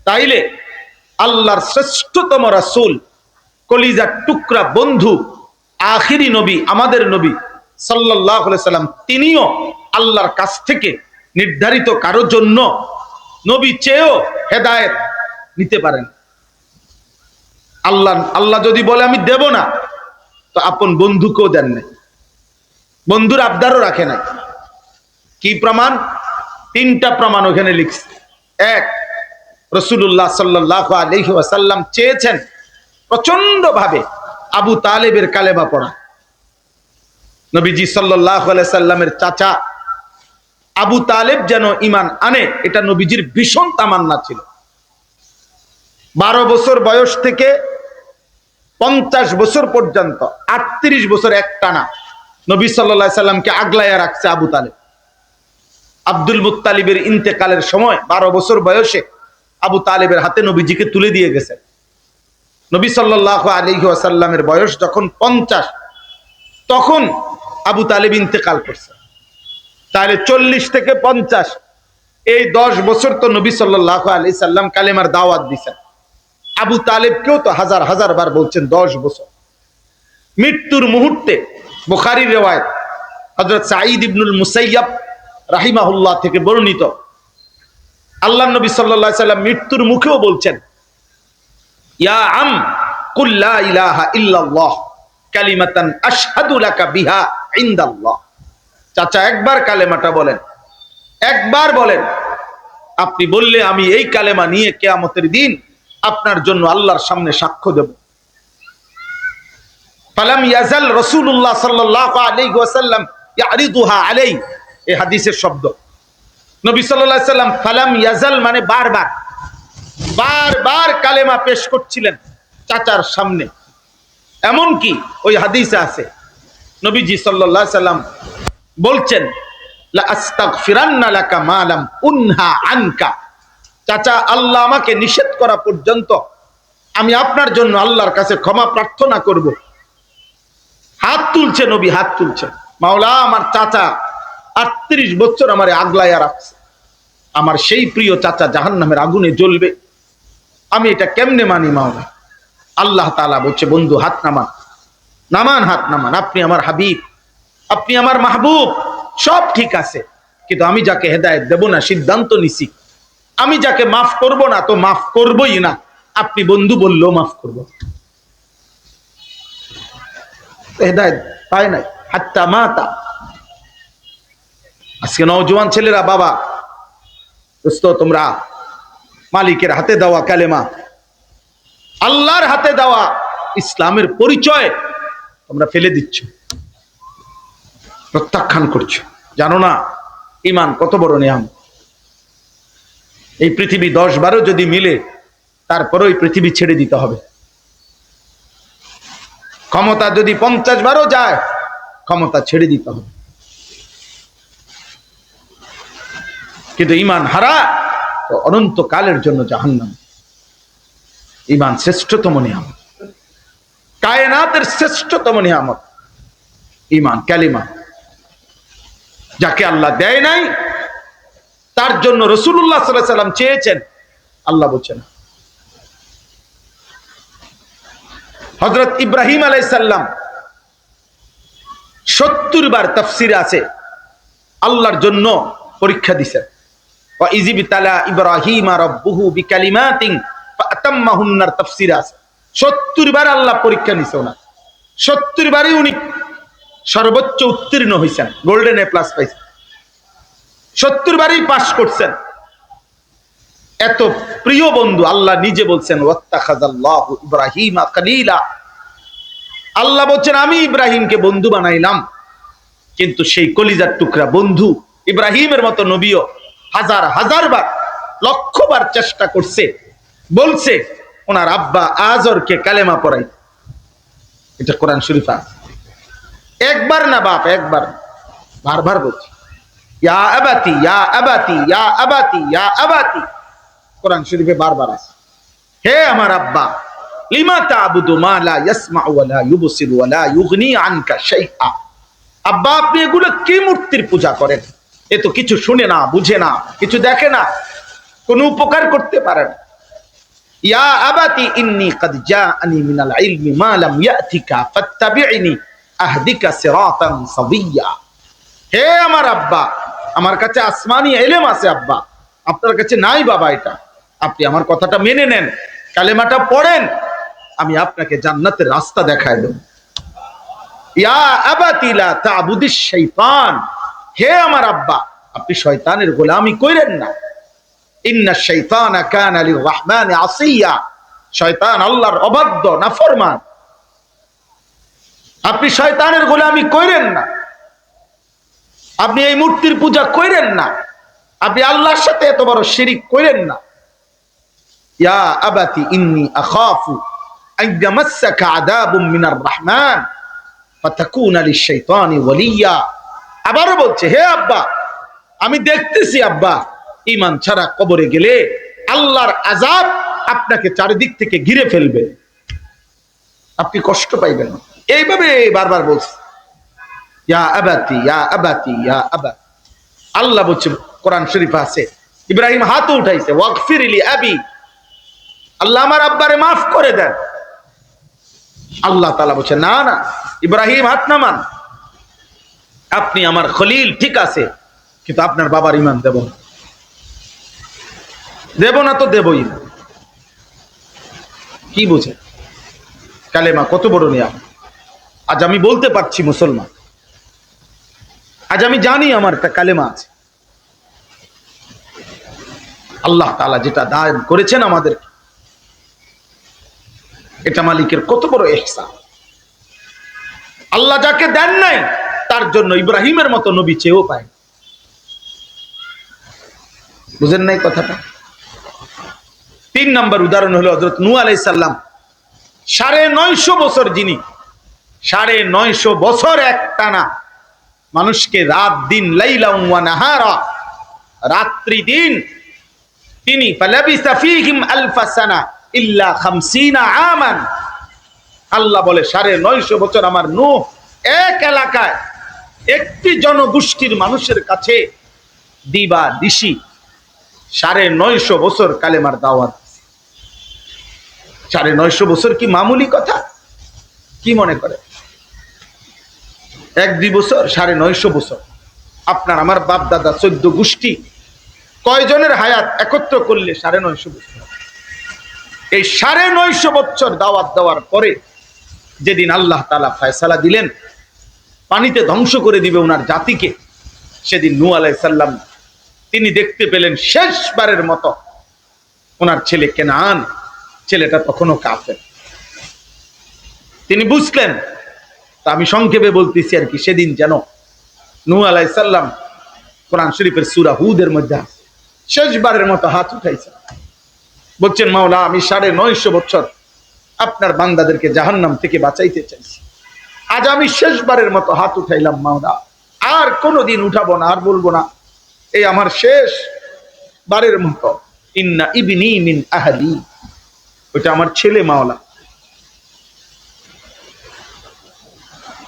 তাইলে আল্লাহর শ্রেষ্ঠতম রাসূল, কলিজার টুকরা বন্ধু, আখিরি নবী, আমাদের নবী সাল্লাল্লাহু আলাইহি সাল্লাম, তিনিও আল্লাহর কাছ থেকে নির্ধারিত কারোর জন্য নবী চেয়েও হেদায়েত নিতে পারেন। আল্লাহ যদি বলে আমি দেব না, তো আপন বন্ধুকেও দেন নাই, বন্ধুর আবদারও রাখে নাই। কি প্রমাণ? তিনটা প্রমাণ ওখানে লিখছে। এক, রাসূলুল্লাহ সাল্লাল্লাহু আলাইহি ওয়াসাল্লাম চেয়েছেন প্রচন্ড ভাবে আবু তালেবের কালেমা পড়া। নবীজি সাল্লাল্লাহু আলাইহি সাল্লামের চাচা আবু তালেব যেন ঈমান আনে, এটা নবীজির ভীষণ তামান্না ছিল। 12 বছর বয়স থেকে 50 বছর পর্যন্ত 38 বছর একটানা নবী সাল্লাল্লাহু আলাইহি সাল্লামকে আগলায়া রাখছে আবু তালেব। আব্দুল মুত্তালিবের ইন্তেকালের সময় 12 বছর বয়সে আবু তালেবের হাতে নবীজিকে তুলে দিয়ে গেছেন। নবী সাল্লাল্লাহু আলাইহি ওয়াসাল্লামের বয়স যখন 50, তখন আবু তালেব ইন্তেকাল করছে। তাহলে 40 থেকে 50, এই 10 বছর তো নবী সাল্লাল্লাহু আলাইহি সাল্লাম কালেমার দাওয়াত দিয়েছেন। আবু তালেবকেও তো হাজার হাজার বার বলছেন 10 বছর। মৃত্যুর মুহূর্তে বুখারীর রিওয়ায়াত হযরত সাঈদ ইবনুল মুসাইয়াব রাহিমাহুল্লাহ থেকে বর্ণিত, আল্লাহর নবী সাল্লাল্লাহু আলাইহি সাল্লাম মৃত্যুর মুখেও বলছেন, ইয়া আম কুল লা ইলাহা ইল্লাল্লাহ কালিমাতান আশহাদু লাকা বিহা ইনদাল্লাহ। চাচা একবার কালেমাটা বলেন, একবার বলেন। আপনি বললে আমি এই কালেমা নিয়ে কিয়ামতের দিন আপনার জন্য আল্লাহর সামনে সাক্ষ্য দেব। ফালাম ইয়াজাল রাসূলুল্লাহ সাল্লাল্লাহু আলাইহি ওয়াসাল্লাম ইয়ারিদুহা আলাইহি, এই হাদিসের শব্দ। নবী সাল্লাল্লাহু আলাইহি সাল্লাম ফালাম ইয়াজাল মানে বারবার বারবার কালেমা পেশ করছিলেন চাচার সামনে। এমন কি ওই হাদিসে আছে নবীজি সাল্লাল্লাহু আলাইহি সাল্লাম বলছেন, লা আস্তাগফিরান্না লাকা মা লাম উনহা আনকা। চাচা আল্লাহ আমাকে নিষেধ করা পর্যন্ত আমি আপনার জন্য আল্লাহর কাছে ক্ষমা প্রার্থনা করব। হাত তুলছে নবী, হাত তুলছে। মাওলা আমার চাচা 38 বছর আমারে আগলায়া রাখছে, আমার সেই প্রিয় চাচা জাহান্নামের আগুনে জ্বলবে, আমি এটা কেমনে মানি মাওলা? আল্লাহ তাআলা বলছে, বন্ধু হাত নামান, নামান, হাত নামান। আপনি আমার হাবিব, আপনি আমার মাহবুব, সব ঠিক আছে, কিন্তু আমি যাকে হেদায়েত দেব না সিদ্ধান্ত নিছি, আমি যাকে মাফ করব না তো মাফ করবই না। আপনি বন্ধু বললেও মাফ করব, হেদায়েত পায় নাই হাত্তা মাতা। আজকে নওজোয়ান ছেলেরা, বাবা দোস্ত, তোমরা মালিকের হাতে দেওয়া কালেমা, আল্লাহর হাতে দেওয়া ইসলামের পরিচয় তোমরা ফেলে দিচ্ছ, প্রত্যাখ্যান করছো। জানো না ঈমান কত বড় নিয়ামত? এই পৃথিবী 10-12 যদি মিলে, তারপরেও এই পৃথিবী ছেড়ে দিতে হবে। ক্ষমতা যদি 50-12 যায়, ক্ষমতা ছেড়ে দিতে হবে। কিন্তু ঈমান হারা তো অনন্তকালের জন্য জাহান্নাম। ঈমান শ্রেষ্ঠতম নিয়ামত, কায়নাতের শ্রেষ্ঠতম নিয়ামত ঈমান, কালিমা। যাকে আল্লাহ দেয় নাই তার জন্য রাসূলুল্লাহ সাল্লাল্লাহু আলাইহি সাল্লাম চেয়েছেন, আল্লাহ বলছেন। হযরত ইব্রাহিম আলাইহিস সালাম 70 বার তাফসীরে আছে আল্লাহর জন্য পরীক্ষা দিয়েছেন। ওয়া ইযিবতালা ইব্রাহিম রাব্বুহু বিকালিমাতিন ফাতাম্মাহুন্নার তাফসীরে আছে 70 বার আল্লাহ পরীক্ষা নিছে ওনার। 70 বারই উনি সর্বোচ্চ উত্তীর্ণ হয়েছেন, গোল্ডেন এ প্লাস পাইছেন, 70 বারই পাস করছেন। এত প্রিয় বন্ধু, আল্লাহ নিজে বলছেন ওয়াত্তাখাযাল্লাহু ইব্রাহিমা খলীলা। আল্লাহ বলছেন আমি ইব্রাহিমকে বন্ধু বানাইলাম। কিন্তু সেই কলিজার টুকরা বন্ধু ইব্রাহিমের মতো নবীও হাজার হাজার বার, লক্ষ বার চেষ্টা করছে, বলছে ওনার আব্বা আজরকে কালেমা পড়াই। এটা কোরআন শরীফ আছে। একবার না বাপ, একবার, বারবার বলছে ইয়া আবাতি ইয়া আবাতি ইয়া আবাতি ইয়া আবাতি। কোরআন শরীফে বারবার আছে, হে আমার আব্বা, লিমা তা'বুদু মা লা ইয়াসমাউ ওয়া লা ইউবসিরু ওয়া লা ইউগনি আনকা শাইআ। আব্বা আপনি এগুলো কি মূর্তির পূজা করেন? এ তো কিছু শুনে না, বুঝে না, কিছু দেখে না, কোনো উপকার করতে পারে না। ইয়া আবাতি ইন্নী ক্বাদ জাআনি মিনাল ইলমি মা লাম ইয়াতিকা ফাত্তাবি'নি আহদিকা সিরাতান সাবিয়্যা। হে আমার আব্বা, আমার কাছে আসমানি ইলম আছে আব্বা, আপনার কাছে নাই বাবা। এটা আপনি আমার কথাটা মেনে নেন, কালেমাটা পড়েন, আমি আপনাকে জান্নাতের রাস্তা দেখায় দেব। ইয়া আবাতি লা তা'বুদিশ শাইতান। হে আমার আব্বা, আপনি শয়তানের গোলামি করেন না। ইন্নাশ শাইতানা কানা লির-রাহমানি আসিয়া। শয়তান আল্লাহর অবাধ্য, নাফরমান। আপনি শয়তানের গোলামি করেন না, আপনি এই মূর্তির পূজা করেন না, আপনি আল্লাহর সাথে এত বড় শিরিক করেন না। ইয়া আবাতি ইন্নী আখাফু আন ইয়ামাসসাকা আযাবুম মিনার রাহমান ফাতাকুনা লিশ-শাইতানি ওয়ালিয়্যা। আবারও বলছে, হে আব্বা, আমি দেখতেছি আব্বা, ঈমান ছাড়া কবরে গেলে আল্লাহর আযাব আপনাকে চারিদিক থেকে ঘিরে ফেলবে, আপনি কষ্ট পাইবেন না। এইভাবে বারবার বলছে ইয়া আবাতি ইয়া আবাতি ইয়া আবা। আল্লাহ বলছে কোরআন শরীফে আছে, ইব্রাহিম হাত উঠাইছে ওয়াগফির লি আবি, আল্লাহ আমার আব্বারে মাফ করে দেন। আল্লাহ তাআলা বলছে না না ইব্রাহিম হাত নামান, আপনি আমার খলিল ঠিক আছে, কিন্তু আপনার বাবার ঈমান দেব না, দেব না তো দেবই না। কি বুঝে কালেমা কত বড় নিয়াম। আজ আমি বলতে পারছি মুসলমান, আজ আমি জানি আমার একটা কালেমা আছে। আল্লাহ তাআলা যেটা দান করেছেন আমাদের, এটা মালিকের কত বড় ইহসান। আল্লাহ যাকে দেন নাই তার জন্য ইব্রাহিমের মতো নবী চেয়েও পায়। বুঝেন নাই কথাটা? 3 নম্বর উদাহরণ হলো হযরত নূহ আলাইহিস সালাম। 950 বছর যিনি 950 বছর একটানা মানুষকে রাত দিন লাইলা ওয়া নাহারা, রাত্রি দিন তিনি ফালাবিসা ফীহিম আলফা সানা ইল্লা 50 আমান। আল্লাহ বলে 950 বছর আমার নূহ এক এলাকায় একটি জনগোষ্ঠীর মানুষের কাছে দিবা দিশি 950 বছর কালেমার দাওয়াত। 950 বছর কি মামুলি কথা? কি মনে করে 1-2 বছর? 950 বছর আপনার আমার বাপ দাদা 14 গোষ্ঠী কয়জনের হায়াত একত্র করলে 950 বছর। এই 950 বছর দাওয়াত দেওয়ার পরে যেদিন আল্লাহ তাআলা ফয়সালা দিলেন পানিতে ধ্বংস করে দিবে ওনার জাতিকে, সেদিন নূহ আলাইহিস সালাম তিনি দেখতে পেলেন শেষবারের মতো ওনার ছেলে কেনান, ছেলেটা তখনও কাফের। তিনি বুঝলেন, তা আমি সংক্ষেপে বলতেছি আর কি, সেদিন যেন নূহ আলাইহিস সালাম কোরআন শরীফের সূরা হুদের মধ্যে শেষবারের মতো হাত উঠাইছেন, বলছেন মাওলা আমি 950 বছর আপনার বান্দাদেরকে জাহান্নাম থেকে বাঁচাইতে চাইছি, আজ আমি শেষবারের মতো হাত উঠাইলাম মাওলা, আর কোনোদিন উঠাবো না, আর বলবো না, এই আমার শেষ বারের মতো। ইন্না ইবনি মিন আহলি, ওটা আমার ছেলে মাওলা,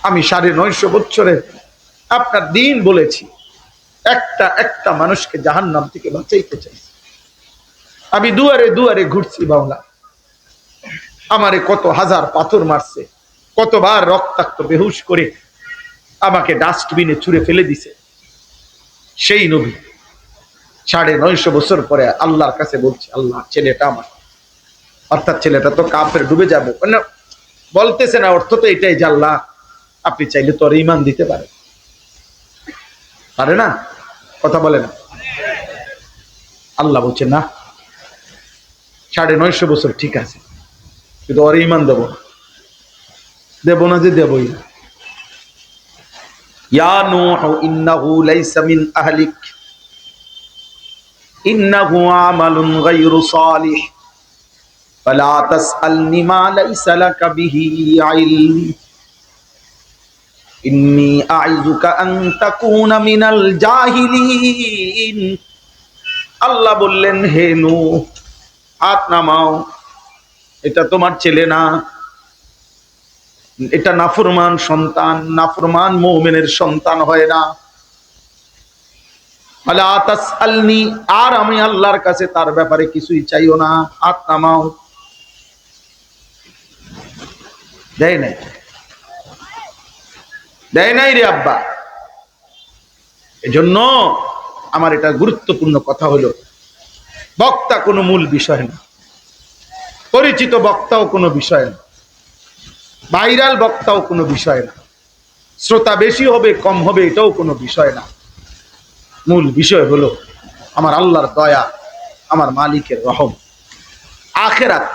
আমি 950 বছরে আপনার দিন বলেছি, একটা মানুষকে জাহান্নাম থেকে বাঁচাইতে চাইছি, আমি দুয়ারে দুয়ারে ঘুরছি মাওলা, আমারে কত হাজার পাথর মারছে, কতবার রক্তাক্ত বেহুশ করে আমাকে ডাস্টবিনে ছুঁড়ে ফেলে দিছে। সেই নবী 950 বছর পরে আল্লাহর কাছে বলছে আল্লাহ ছেলেটা আমার, অর্থাৎ ছেলেটা তো কাফের ডুবে যাবে, মানে বলতেছে না, অর্থ তো এটাই যে আল্লাহ আপনি চাইলে তোর ঈমান দিতে পারে না, কথা বলে না। আল্লাহ বলছে না 950 বছর ঠিক আছে, কিন্তু ওর ঈমান দেব না যে দেবই না। ইয়া নূহ ইন্নাহু লাইসা মিন আহলিক ইন্নাহু আমালুন গায়রু সালিহ ফালা তাসআলনি মা লাইসা লাকা বিহি ইলম ইন্নী আইযুকা আন তাকুনা মিনাল জাহিলিন। আল্লাহ বললেন হে নূহ হাত নামাও, এটা তোমার ছেলে না, এটা নাফরমান সন্তান, নাফরমান মুমিনের সন্তান হয় না। ফালা তাসআলনি, আর আমি আল্লাহর কাছে তার ব্যাপারে কিছুই চাইও না, হাত নামাও। দেয় নাই রে আব্বা। এজন্য আমার এটা গুরুত্বপূর্ণ কথা হলো, বক্তা কোনো মূল বিষয় না, পরিচিত বক্তাও কোনো বিষয় না, ভাইরাল বক্তাও কোনো বিষয় না, শ্রোতা বেশি হবে কম হবে এটাও কোনো বিষয় না। মূল বিষয় হলো আমার আল্লাহর দয়া, আমার মালিকের রহম, আখিরাত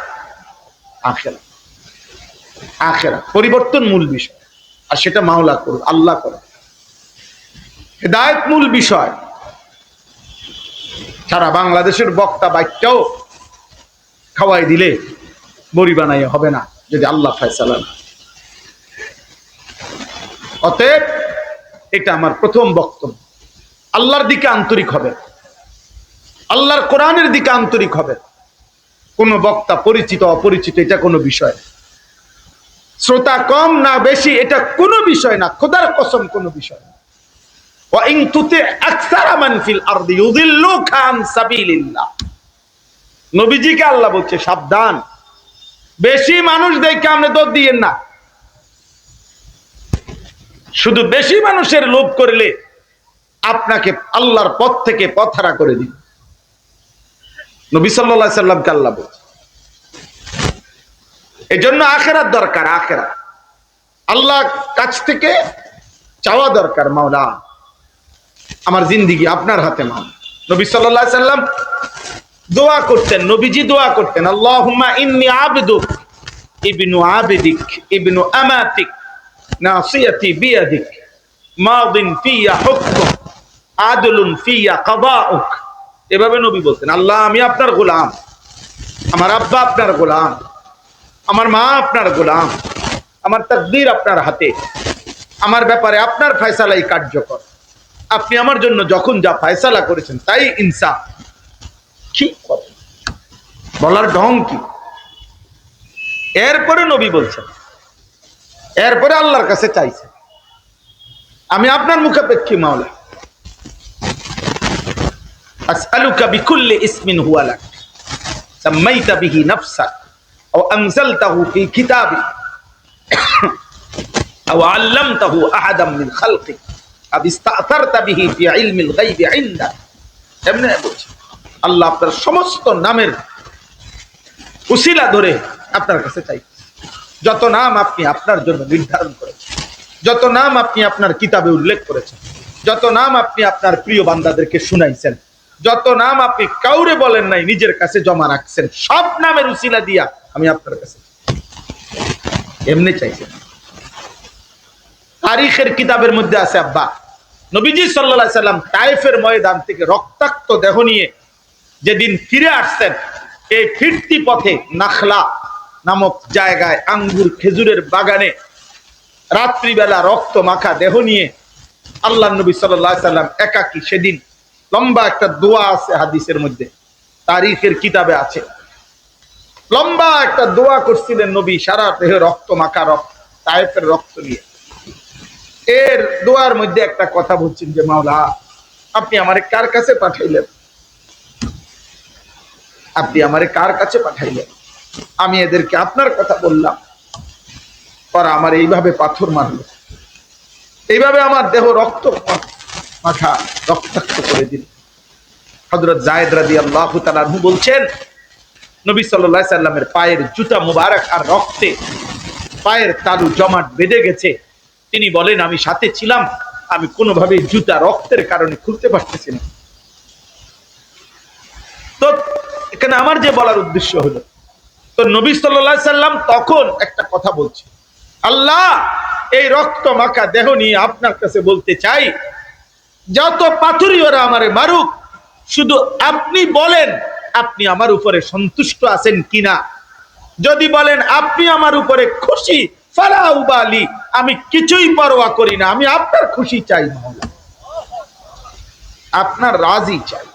পরিবর্তন মূল বিষয়, আর সেটা মাওলা করুন, আল্লাহ করে। হিদায়াত মূল বিষয়। সারা বাংলাদেশের বক্তা বাক্যাও খাওয়াই দিলে বড়ি বানাই হবে না যদি আল্লাহ ফয়সালা না। অতএব এটা আমার প্রথম বক্তব্য, আল্লাহর দিকে আন্তরিক হবে। আল্লাহর কোরআনের দিকে আন্তরিক হবে। কোন বক্তা পরিচিত অপরিচিত এটা কোনো বিষয়, শ্রোতা কম না বেশি এটা কোনো বিষয় না, খোদার কসম কোনো বিষয় না। ওয়া ইন তুতি আকসারা মান ফিল আরদি ইউযিল্লুকা আন সাবিলিল্লাহ। নবীজিকে আল্লাহ বলছে সাবধান, বেশি মানুষ দেখে আপনি দোষ দিয়েন না। শুধু বেশি মানুষের লোভ করলে আপনাকে আল্লাহর পথ থেকে পথহারা করে দিন। নবী সাল্লাল্লাহু আলাইহি সাল্লামকে আল্লাহ বলছে। এজন্য আখিরাত দরকার, আখিরাত আল্লাহ কাছ থেকে চাওয়া দরকার, মাওলা আমার জিন্দেগি আপনার হাতে। মাওলা নবী সাল্লাল্লাহু আলাইহি সাল্লাম দোয়া করতেন, নবীজি দোয়া করতেন, আল্লাহুম্মা ইন্নী আবদুক ইবনু আবিদিক ইবনু আমাতিক নাসিয়াতি বিয়াদিক মাদিন ফিয়া হুকমুক আদলুন ফিয়া কাদাউক। এভাবে নবী বলতেন, আল্লাহ আমি আপনার গোলাম, আমার আব্বা আপনার গোলাম, আমার মা আপনার গোলাম, আমার তাকদীর আপনার হাতে, আমার ব্যাপারে আপনার ফয়সালাই কার্যকর। আপনি আমার জন্য যখন যা ফয়সালা করেছেন তাই ইনসাফ। কি বলার ঢং কি! এরপরে নবী বলছেন, এরপরে আল্লাহর কাছে চাইছেন, আমি আপনার মুখাপেক্ষী মাওলা, আসআলুকা বিকুল্লি ইসমিন হুয়া লাক সাম্মাইতা বিহি নাফসাক আও আনজালতাহু ফি কিতাবিক আও আল্লামতাহু আহাদাম মিন খালকিক আও ইসতাআতারতা বিহি ফি ইলমিল গায়বি ইনদাক। এমনে বলছেন, আল্লাহ আপনার সমস্ত নামের উসিলা ধরে আপনার কাছে চাই। যত নাম আপনি আপনার জন্য নির্ধারণ করেছেন, যত নাম আপনি আপনার কিতাবে উল্লেখ করেছেন, যত নাম আপনি আপনার প্রিয় বান্দাদেরকে শুনাইছেন, যত নাম আপনি কাউরে বলেন নাই নিজের কাছে জমা রাখছেন, সব নামের উসিলা দিয়া আমি আপনার কাছে এমনি চাইছেন। তারিখের কিতাবের মধ্যে আছে আব্বা নবীজি সাল্লাল্লাহু আলাইহি সাল্লাম তায়েফের ময়দান থেকে রক্তাক্ত দেহ নিয়ে যেদিন ফিরে আসছেন, এই ফিরতি পথে নাখলা নামক জায়গায় আঙ্গুর খেজুরের বাগানে রাত্রিবেলা রক্ত মাখা দেহ নিয়ে আল্লাহ নবী সাল্লাল্লাহু আলাইহি সাল্লাম একাকী সেদিন লম্বা একটা দোয়া আছে হাদিসের মধ্যে, তারিখের কিতাবে আছে, লম্বা একটা দোয়া করছিলেন নবী সারা দেহে রক্ত মাখা, রক্ত তায়েফের রক্ত নিয়ে। এর দোয়ার মধ্যে একটা কথা বলছেন যে মাওলা আপনি আমারে কার কাছে পাঠাইলেন, আপনি আমারে কার কাছে পাঠাইলেন, আমি এদেরকে আপনার কথা বললাম, ওরা আমার এইভাবে পাথর মারল, এইভাবে আমার দেহ রক্ত মাখা রক্তাক্ত করে দিল। হযরত যায়েদ রাদিয়াল্লাহু তাআলা আনহু বলছেন, নবী সাল্লাল্লাহু আলাইহি সাল্লামের পায়ের জুতা মুবারক আর রক্তে পায়ের তালু জমাট বেঁধে গেছে। তিনি বলেন আমি সাথে ছিলাম, আমি কোনোভাবে জুতা রক্তের কারণে খুলতে পারতেছি না। তো এখানে আমার যে বলার উদ্দেশ্য হলো, তো নবী সাল্লাল্লাহু আলাইহি সাল্লাম তখন একটা কথা বলছে, আল্লাহ এই রক্ত মাখা দেহ নিয়ে আপনার কাছে বলতে চাই, যত পাথরই ওরা আমারে মারুক, শুধু আপনি বলেন আপনি আমার উপরে সন্তুষ্ট আছেন কিনা। যদি বলেন আপনি আমার উপরে খুশি, ফালা উবালি, আমি কিছুই পরোয়া করি না, আমি আপনার খুশি চাই, আপনার রাজি চাই।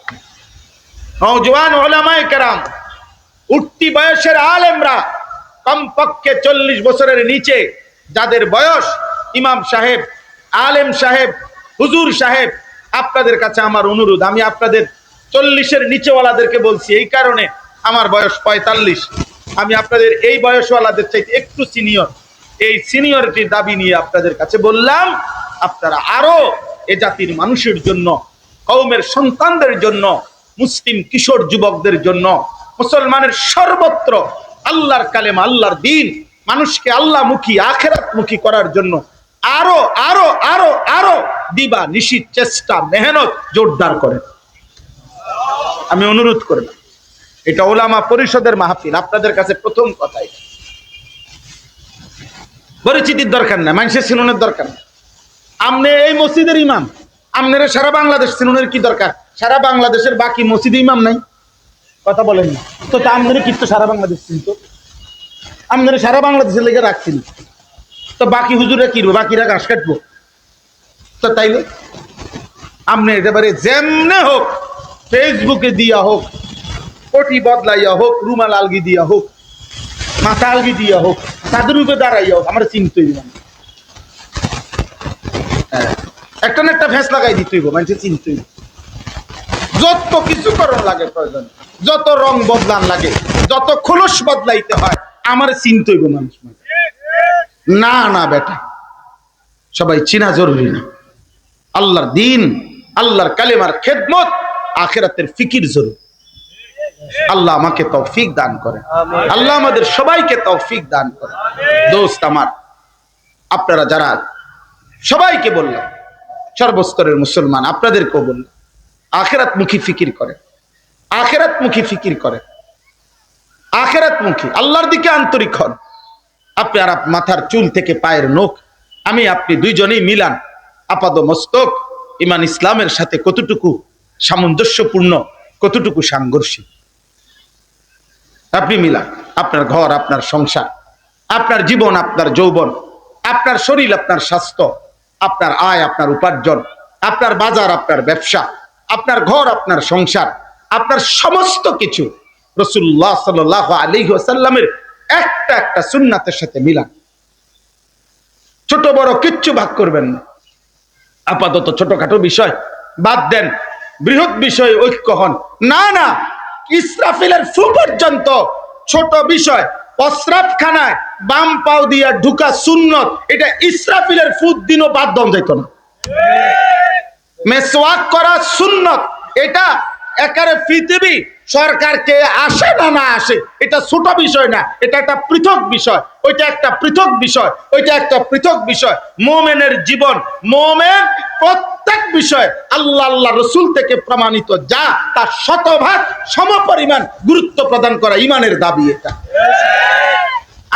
নওজওয়ান উলামায়ে কেরাম, উঠতি বয়সের আলেমরা, কমপক্ষে 40 বছরের নিচে যাদের বয়স, ইমাম সাহেব, আলেম সাহেব, হুজুর সাহেব, আপনাদের কাছে আমার অনুরোধ, আমি আপনাদের 40-এর নিচেওয়ালাদেরকে বলছি এই কারণে, আমার বয়স 45, আমি আপনাদের এই বয়সওয়ালাদের চাইতে একটু সিনিয়র, এই সিনিয়রিটির দাবি নিয়ে আপনাদের কাছে বললাম, আপনারা আরো এ জাতির মানুষের জন্য, কওমের সন্তানদের জন্য, মুসলিম কিশোর যুবকদের জন্য, মুসলমানের সর্বত্র আল্লাহর কালেমা, আল্লাহর দ্বীন, মানুষকে আল্লাহমুখী আখিরাতমুখী করার জন্য আরো আরো আরো আরো দিবা নিশিত চেষ্টা মেহনত জোরদার করেন। আমি অনুরোধ করব, এটা উলামা পরিষদের মাহফিল, আপনাদের কাছে প্রথম কথাই, পরিচিতির দরকার না, মানুষের চিননের দরকার না। আপনি এই মসজিদের ইমাম, আপনারা সারা বাংলাদেশ চিননের কি দরকার? সারা বাংলাদেশের বাকি মসজিদে ইমাম নাই, কথা বলেন না তো, আপনারা কিন্তু সারা বাংলাদেশ চিনত, আপনারা সারা বাংলাদেশের লেগে রাখছেন, তো বাকি হুজুরা কি বাকিরা ঘাস কাটবো? তো তাইলে আপনি একেবারে যেমনে হোক ফেসবুকে দিয়া হোক, কোটি বদলাইয়া হোক, রুমাল আলগি দিয়া হোক, মাথা আলগি দিয়া হোক, তাদের উপরে দাঁড়াইয়া হোক, আমরা চিনতেই না। একটা না একটা ফেস লাগাই দিতে হইব, মানুষের চিনতেই। যত কিছু করণ লাগে প্রয়োজন, যত রং বদলান লাগে, যত খোলস বদলাইতে হয়, আমার চিনতে হইব মানুষ। না না বেটা, সবাই চিনা জরুরি না। আল্লাহর দিন, আল্লাহর কালেমার খেদমত, আখিরাতের ফিকির জরুরি। আল্লাহ আমাকে তৌফিক দান করে, আল্লাহ আমাদের সবাইকে তৌফিক দান করে। দোস্ত আমার, আপনারা যারা, সবাইকে বললাম, সর্বস্তরের মুসলমান, আপনাদেরকেও বললাম, আখিরাত মুখী ফিকির করে, আখিরাত মুখী ফিকির করে, আখিরাত মুখী, আল্লাহর দিকে আন্তরিক হন। আপনার মাথার চুল থেকে পায়ের নখ, আমি আপনি দুইজনেই মিলান আপাদ মস্তক ইমান ইসলামের সাথে কতটুকু সামঞ্জস্যপূর্ণ, কতটুকু সাংঘর্ষিক। আপনি মিলান আপনার ঘর, আপনার সংসার, আপনার জীবন, আপনার যৌবন, আপনার শরীর, আপনার স্বাস্থ্য, আপনার আয়, আপনার উপার্জন, আপনার বাজার, আপনার ব্যবসা, আপনার ঘর, আপনার সংসার, আপনার সমস্ত কিছু রাসূলুল্লাহ সাল্লাল্লাহু আলাইহি ওয়াসাল্লামের একটা একটা সুন্নাতের সাথে মিলান। ছোট বড় কিচ্ছু ভাগ করবেন না। আপাতত ছোটখাটো বিষয় বাদ দেন, বৃহৎ বিষয়ে ঐক্য হন। না না, ইসরাফিলের ফু পর্যন্ত ছোট বিষয়। প্রস্রাবখানায় বাম পাও দিয়া ঢুকা সুন্নত, এটা ইসরাফিলের ফুট দিনও বাদ দম যেত না। মেসওয়াক করা সুন্নত, এটা একারে পৃথিবী সরকারকে আসে না না আসে, এটা ছোট বিষয় না, এটা একটা পৃথক বিষয়, ওইটা একটা পৃথক বিষয়, ওইটা একটা পৃথক বিষয়। মোমেনের জীবন, মোমেন প্রত্যেক বিষয় আল্লাহ আল্লাহ রসুল থেকে প্রমাণিত, যা তার শতভাগ সমপরিমাণ গুরুত্ব প্রদান করা ইমানের দাবি। এটা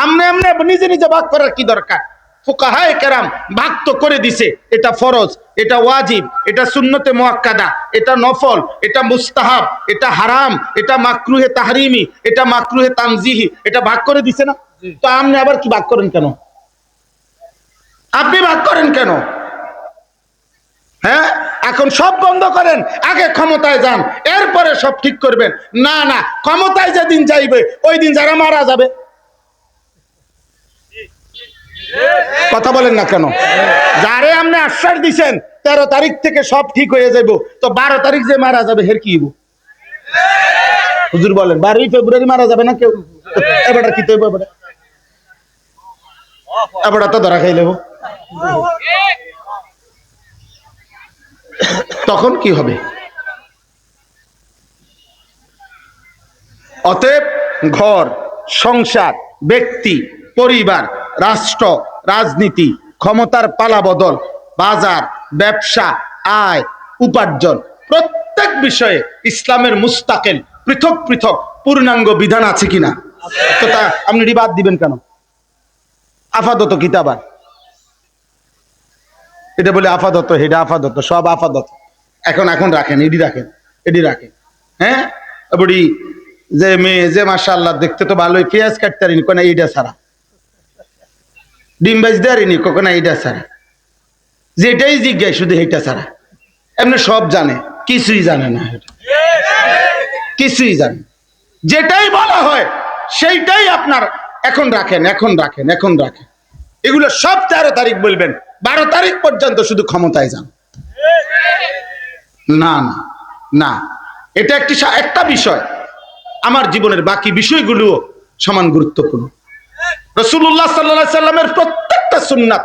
আমনে আমনে নিজে নিজে ভাগ করার কি দরকার? ফুকাহায়ে কেরাম ভাগ তো করে দিছে, এটা ফরজ, এটা ওয়াজিব, এটা সুন্নতে মুআক্কাদা, এটা নফল, এটা মুস্তাহাব, এটা হারাম, এটা মাকরুহে তাহরিমি, এটা মাকরুহে তানজিহি, এটা ভাগ করে দিছে না? তো আপনি আবার কি ভাগ করেন কেন? আপনি ভাগ করেন কেন? হ্যাঁ, এখন সব বন্ধ করেন, আগে ক্ষমতায় যান, এরপরে সব ঠিক করবেন। না না, ক্ষমতায় যেদিন যাইবে ওই দিন যারা মারা যাবে। কথা বলেন না কেন? যারে আপনি আশ্বাস দিচ্ছেন 13 তারিখ থেকে সব ঠিক হয়ে যাইব, তো 12 তারিখ যে মারা যাবে হের কি হইব? হুজুর বলেন 12 ফেব্রুয়ারি মারা যাবে না কেউ? এবার কি তো এবার তো ধরা খাই লেব, তখন কি হবে? অতএব ঘর, সংসার, ব্যক্তি, পরিবার, রাষ্ট্র, রাজনীতি, ক্ষমতার পালাবদল, বাজার, ব্যবসা, আয়, উপার্জন, প্রত্যেক বিষয়ে ইসলামের মুস্তাকিল পৃথক পৃথক পূর্ণাঙ্গ বিধান আছে কিনা? তো তা আপনি বাদ দিবেন কেন? আপাতত কিতাবার এটা বলে আপাতত, হেডা আপাতত, সব আপাতত। এখন এখন রাখেন, এডি রাখেন, এডি রাখেন। হ্যাঁ, বুড়ি যে মেয়ে যে মাশাআল্লাহ দেখতে তো ভালোই, পেঁয়াজ কাটতে পারিনি কোন এইটা ছাড়া, ডিম ভাজ দেয়ারিনি কোন এইটা ছাড়া, যেটাই জিজ্ঞাসা শুধু এইটা ছাড়া। এমনি সব জানে, কিছুই জানে না, কিছুই জানে। যেটাই বলা হয় সেইটাই আপনার এখন রাখেন, এখন রাখেন, এখন রাখেন। এগুলো সব 13 তারিখ বলবেন, 12 তারিখ পর্যন্ত শুধু ক্ষমতায় যান। না না না, এটা একটা বিষয়। আমার জীবনের বাকি বিষয়গুলো সমান গুরুত্বপূর্ণ। রাসূলুল্লাহ সাল্লাল্লাহু আলাইহি সাল্লামের প্রত্যেকটা সুন্নাত,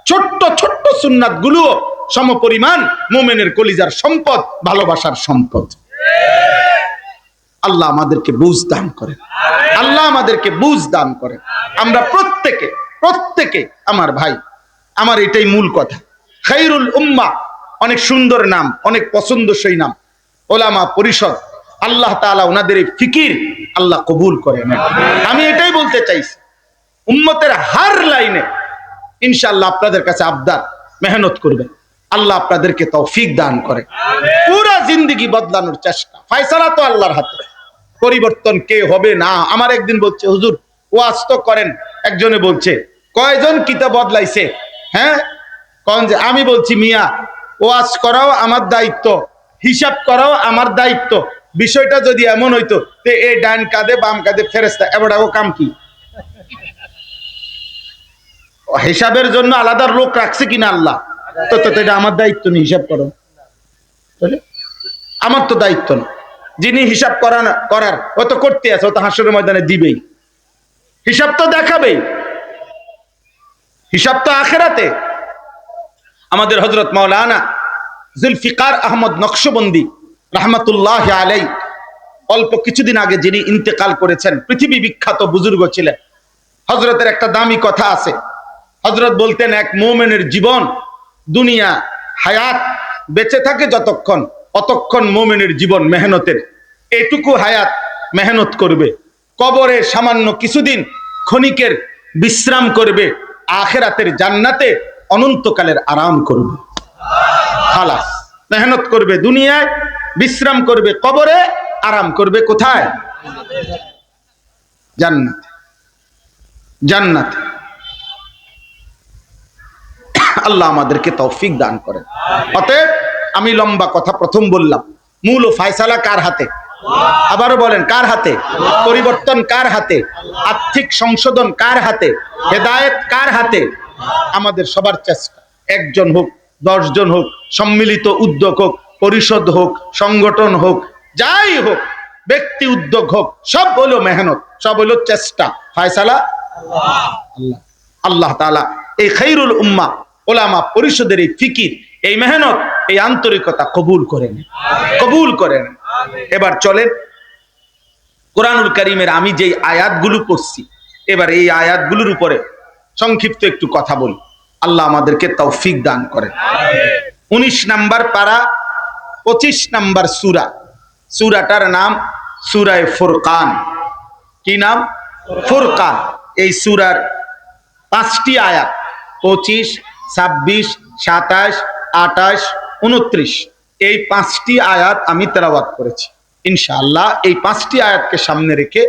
ছোট্ট ছোট্ট সুন্নাত গুলো সমপরিমাণ মুমিনের কলিজার সম্পদ, ভালোবাসার সম্পদ। আল্লাহ আমাদেরকে বুঝ দান করেন, আল্লাহ আমাদেরকে বুঝ দান করেন। আমরা প্রত্যেকে প্রত্যেকে আমার ভাই, আমার এটাই মূল কথা। খায়রুল উম্মাহ অনেক সুন্দর নাম, অনেক পছন্দসই নাম। ওলামা পরিষদ, আল্লাহ তাআলা ওনাদের এই ফিকির আল্লাহ কবুল করেন। আমি এটাই বলতে চাইছি, উম্মতের হার লাইনে ইনশাআল্লাহ আপনাদের কাছে আবদার, মেহনত করবেন, আল্লাহ আপনাদেরকে তৌফিক দান করে। পুরা জিন্দেগি বদলানোর চেষ্টা, ফয়সালা তো আল্লাহর হাতে, পরিবর্তন কে হবে না। আমার একদিন বলছে, হুজুর ওয়াজ তো করেন, একজনে বলছে কয়জন কিতাব বদলাইছে? হ্যাঁ, কোন যে? আমি বলছি মিয়া ওয়াজ করাও আমার দায়িত্ব, হিসাব করাও আমার দায়িত্ব। বিষয়টা যদি এমন হইতো যে এই ডান কাঁধে বাম কাঁধে ফেরেশতা, এবারও কাম কি? হিসাবের জন্য আলাদা লোক রাখছে কিনা আল্লাহ? তো এটা আমার দায়িত্ব নেই হিসাব করো, আমার তো দায়িত্ব না। যিনি হিসাব করার ও তো করতে আছে, ও তো হাসরের ময়দানে দিবেই, হিসাব তো দেখাবেই, হিসাব তো আখেরাতে। আমাদের হযরত মাওলানা জুলফিকার আহমদ নকশবন্দি রাহমাতুল্লাহ আলাইহি অল্প কিছুদিন আগে যিনি ইন্তেকাল করেছেন, পৃথিবী বিখ্যাত বুজুর্গ ছিলেন। হযরতের একটা দামি কথা আছে। হযরত বলতেন, এক মুমিনের জীবন, দুনিয়া হায়াত বেঁচে থাকে যতক্ষণ, অতক্ষণ মুমিনের জীবন মেহনতের। এটুকু হায়াত মেহনত করবে, কবরে সামান্য কিছুদিন ক্ষণিকের বিশ্রাম করবে, আখিরাতের জান্নাতে অনন্তকালের আরাম করবে। খালাস, মেহনত করবে দুনিয়ায়, বিশ্রাম করবে কবরে, আরাম করবে কোথায়? জান্নাতে। জান্নাতে। আল্লাহ আমাদেরকে তৌফিক দান করেন। অতএব আমি লম্বা কথা প্রথম বললাম, মূল ও ফায়সালা কার হাতে? আবারও বলেন, কার হাতে? পরিবর্তন কার হাতে? আর্থিক সংশোধন কার হাতে? হেদায়েত কার হাতে? আমাদের সবার চেষ্টা, একজন হোক, 10 জন হোক, সম্মিলিত উদ্যোগ হোক, পরিষদ হোক, সংগঠন হোক, যাই হোক, ব্যক্তি উদ্যোগ হোক, সব হলো মেহনত, সব হলো চেষ্টা। ফায়সালা আল্লাহ। আল্লাহ তাআলা এই খায়রুল উম্মাহ ওলামা পরিষদের এই ফিকির, এই মেহনত, এই আন্তরিকতা কবুল করেন, কবুল করেন। এবার চলেন কোরআনুল কারীমের আমি যেই আয়াতগুলো পড়ছি, এবার এই আয়াতগুলোর উপরে সংক্ষিপ্ত একটু কথা বলি। আল্লাহ আমাদেরকে তৌফিক দান করেন। 19 নাম্বার পারা, 25 নাম্বার সূরা। সূরাটার নাম সূরায়ে ফুরকান। কি নাম? ফুরকান। এই সূরার 5টি আয়াত, 25, 26, 27, 28, 29, এই 5টি আয়াত আমি তেলাওয়াত করেছি। ইনশাআল্লাহ এই 5টি আয়াতকে সামনে রেখে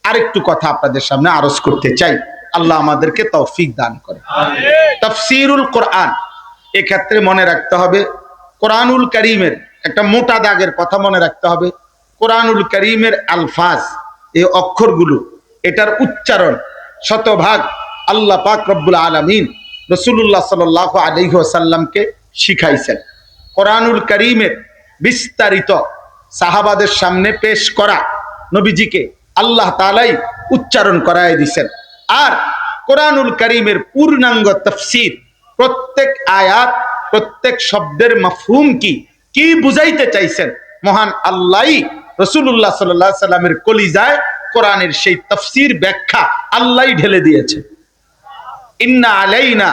আরেকটু কথা আপনাদের সামনে আরজ করতে চাই। আল্লাহ আমাদেরকে তৌফিক দান করে। তাফসীরুল কোরআন, এক্ষেত্রে মনে রাখতে হবে কোরআনুল কারীমের একটা মোটা দাগের কথা মনে রাখতে হবে। কোরআনুল কারীমের আলফাজ, এই অক্ষরগুলো, এটার উচ্চারণ শতভাগ আল্লাহ পাক রব্বুল আলামিন রাসূলুল্লাহ সাল্লাল্লাহু আলাইহি ওয়াসাল্লামকে শিখাইছেন। কোরআনুল কারীমের বিস্তারিত সাহাবাদের সামনে পেশ করা নবীজিকে আল্লাহ তাআলাই উচ্চারণ করায় দিয়েছেন। আর কোরআনুল কারীমের পূর্ণাঙ্গ তাফসীর, প্রত্যেক আয়াত, প্রত্যেক শব্দের মাফহুম কি, কি বুঝাইতে চাইছেন, মহান আল্লাহই রাসূলুল্লাহ সাল্লাল্লাহু আলাইহি সাল্লামের কলিজায় কোরআনের সেই তাফসীর ব্যাখ্যা আল্লাহই ঢেলে দিয়েছে। ইন্না আলাইনা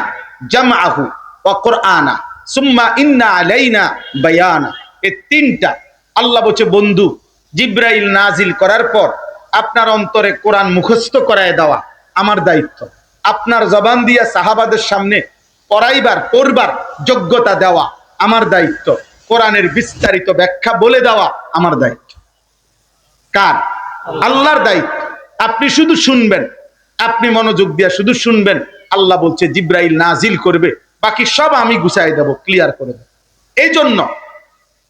জামআহু ওয়া কুরআনা সুম্মা ইন্না আলাইনা বায়ানা। এই তিনটা আল্লাহ বলছে, বন্ধু জিবরাইল নাজিল করার পর আপনার অন্তরে কোরআন মুখস্থ করায় দেওয়া আমার দায়িত্ব, আপনার জবান দিয়া সাহাবাদের সামনে পড়বার যোগ্যতা দেওয়া আমার দায়িত্ব, কোরআনের বিস্তারিত ব্যাখ্যা বলে দেওয়া আমার দায়িত্ব। কার? আল্লাহর দায়িত্ব। আপনি শুধু শুনবেন, আপনি মনোযোগ দিয়ে শুধু শুনবেন। আল্লাহ বলছে জিবরাইল নাজিল করবে, বাকি সব আমি গুছাই দেব, ক্লিয়ার করে দেব। এই জন্য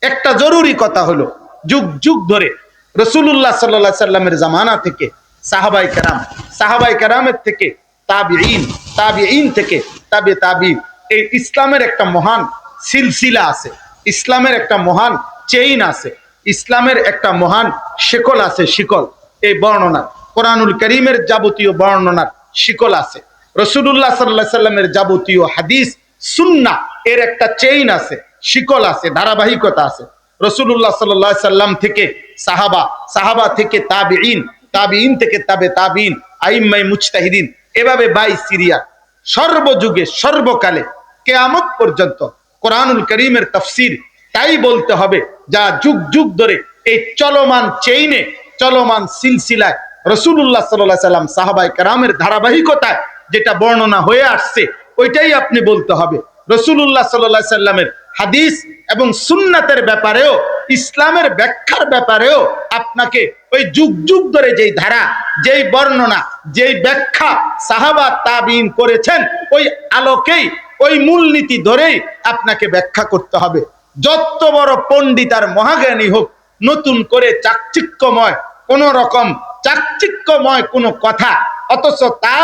একটা জরুরি কথা হলো, যুগ যুগ ধরে রাসূলুল্লাহ সাল্লাল্লাহু আলাইহি সাল্লামের জামানা থেকে সাহাবায়ে কেরাম, সাহাবায়ে কেরামের থেকে তাবিঈন, তাবিঈন থেকে তাবে তাবিঈন, এই ইসলামের একটা মহান সিলসিলা আছে, ইসলামের একটা মহান চেইন আছে, ইসলামের একটা মহান শিকল আছে। শিকল, এই বর্ণনা কোরআনুল কারীমের যাবতীয় বর্ণনার শিকল আছে। রাসূলুল্লাহ সাল্লাল্লাহু আলাইহি সাল্লামের যাবতীয় হাদিস সুন্নাহ এর একটা চেইন আছে, শিকল আছে, ধারাবাহিকতা আছে। রাসূলুল্লাহ সাল্লাল্লাহু আলাইহি সাল্লাম থেকে সাহাবা, সাহাবা থেকে তাবিঈন, তাবিঈন থেকে তাবে তাবিঈন, আইম্মায়ে মুজতাহিদিন, এভাবে বাই সিরিয়া সর্বযুগে সর্বকালে কিয়ামত পর্যন্ত কোরআনুল কারীমের তাফসীর তাই বলতে হবে যা যুগ যুগ ধরে এই চলমান চেইনে, চলমান সিলসিলায় রাসূলুল্লাহ সাল্লাল্লাহু আলাইহি সাল্লাম সাহাবায়ে কেরামের ধারাবাহিকতায় যেটা বর্ণনা হয়ে আসছে ওইটাই আপনি বলতে হবে। রাসূলুল্লাহ সাল্লাল্লাহু আলাইহি সাল্লামের হাদিস এবং সুন্নাতের ব্যাপারেও, ইসলামের ব্যাখ্যার ব্যাপারেও আপনাকে ওই যুগ যুগ ধরে যেই ধারা, যেই বর্ণনা, যেই ব্যাখ্যা সাহাবা তাবিঈন করেছেন, ওই আলোকেই, ওই মূলনীতি ধরেই আপনাকে ব্যাখ্যা করতে হবে। যত বড় পণ্ডিত আর মহাজ্ঞানী হোক, নতুন করে চাকচিক্যময় কোন রকম চাকচিক্যময় কোনো কথা, অথচ তা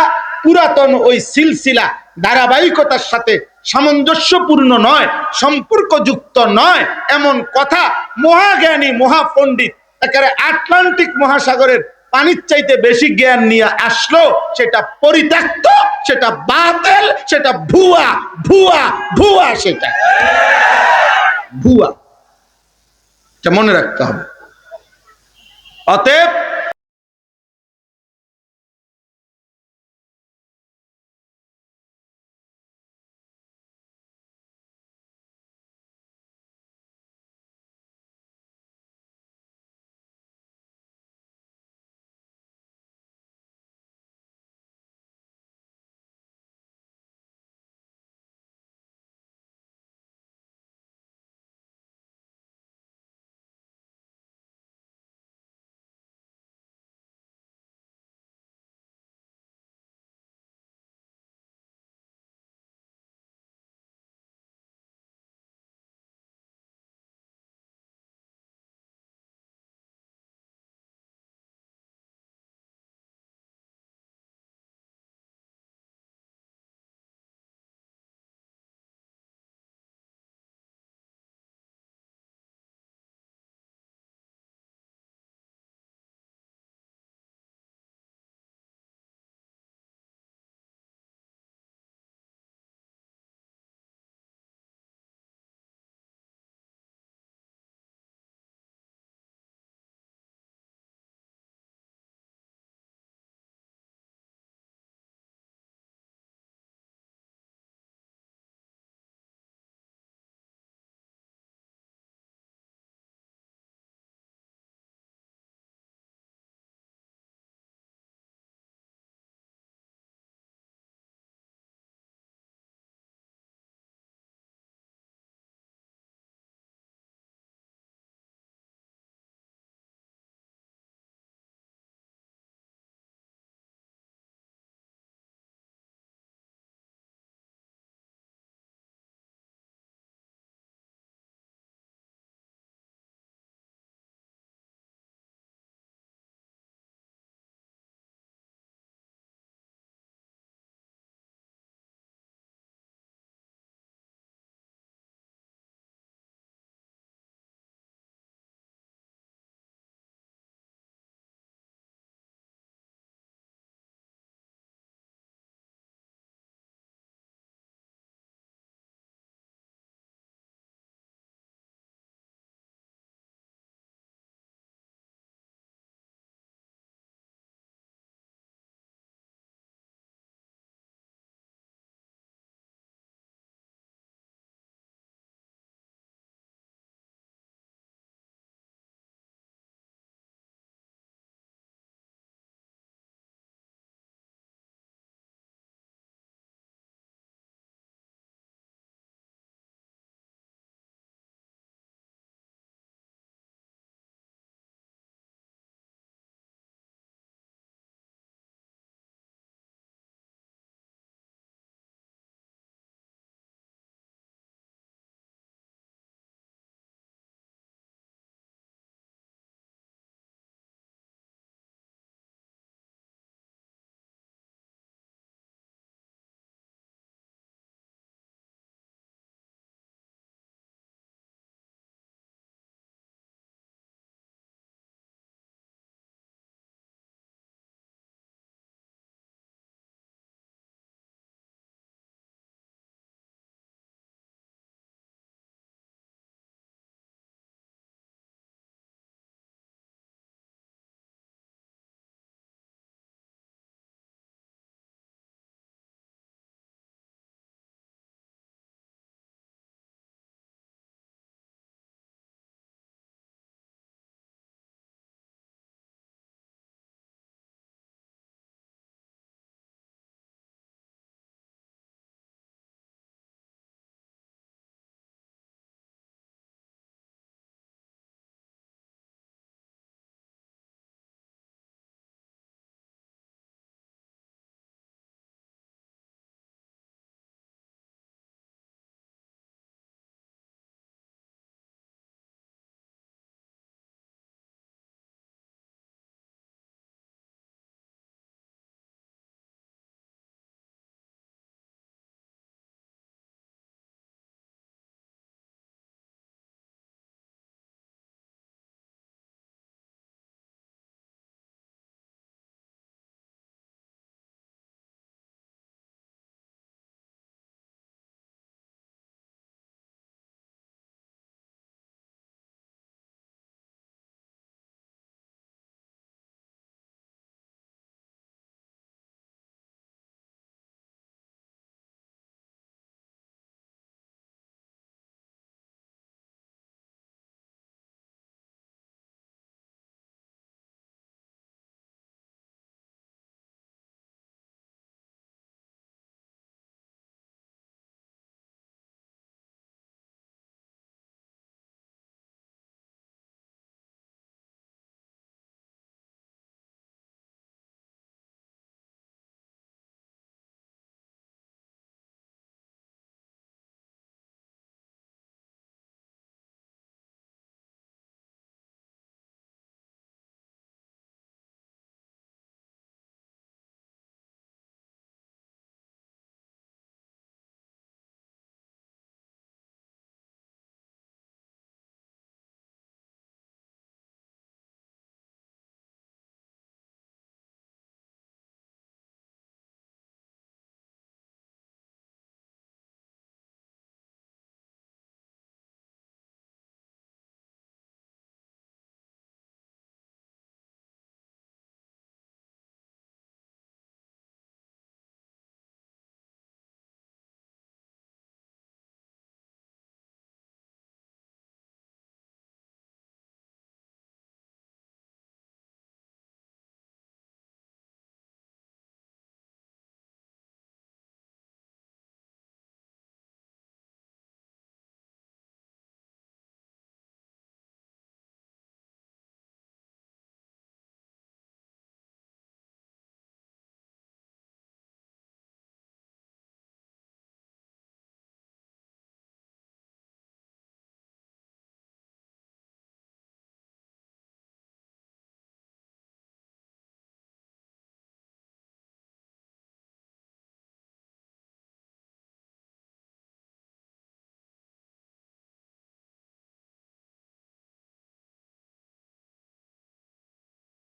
পুরাতন ওই সিলসিলা ধারাবাহিকতার সাথে সামঞ্জস্যপূর্ণ নয়, সম্পর্কযুক্ত নয়, এমন কথা মহাজ্ঞানী মহাপণ্ডিত একেবারে আটলান্টিক মহাসাগরের পানির চাইতে বেশি জ্ঞান নিয়ে আসলো, সেটা পরিত্যক্ত, সেটা বাতিল, সেটা ভুয়া ভুয়া ভুয়া, সেটা ভুয়া, মনে রাখতে হবে। অতএব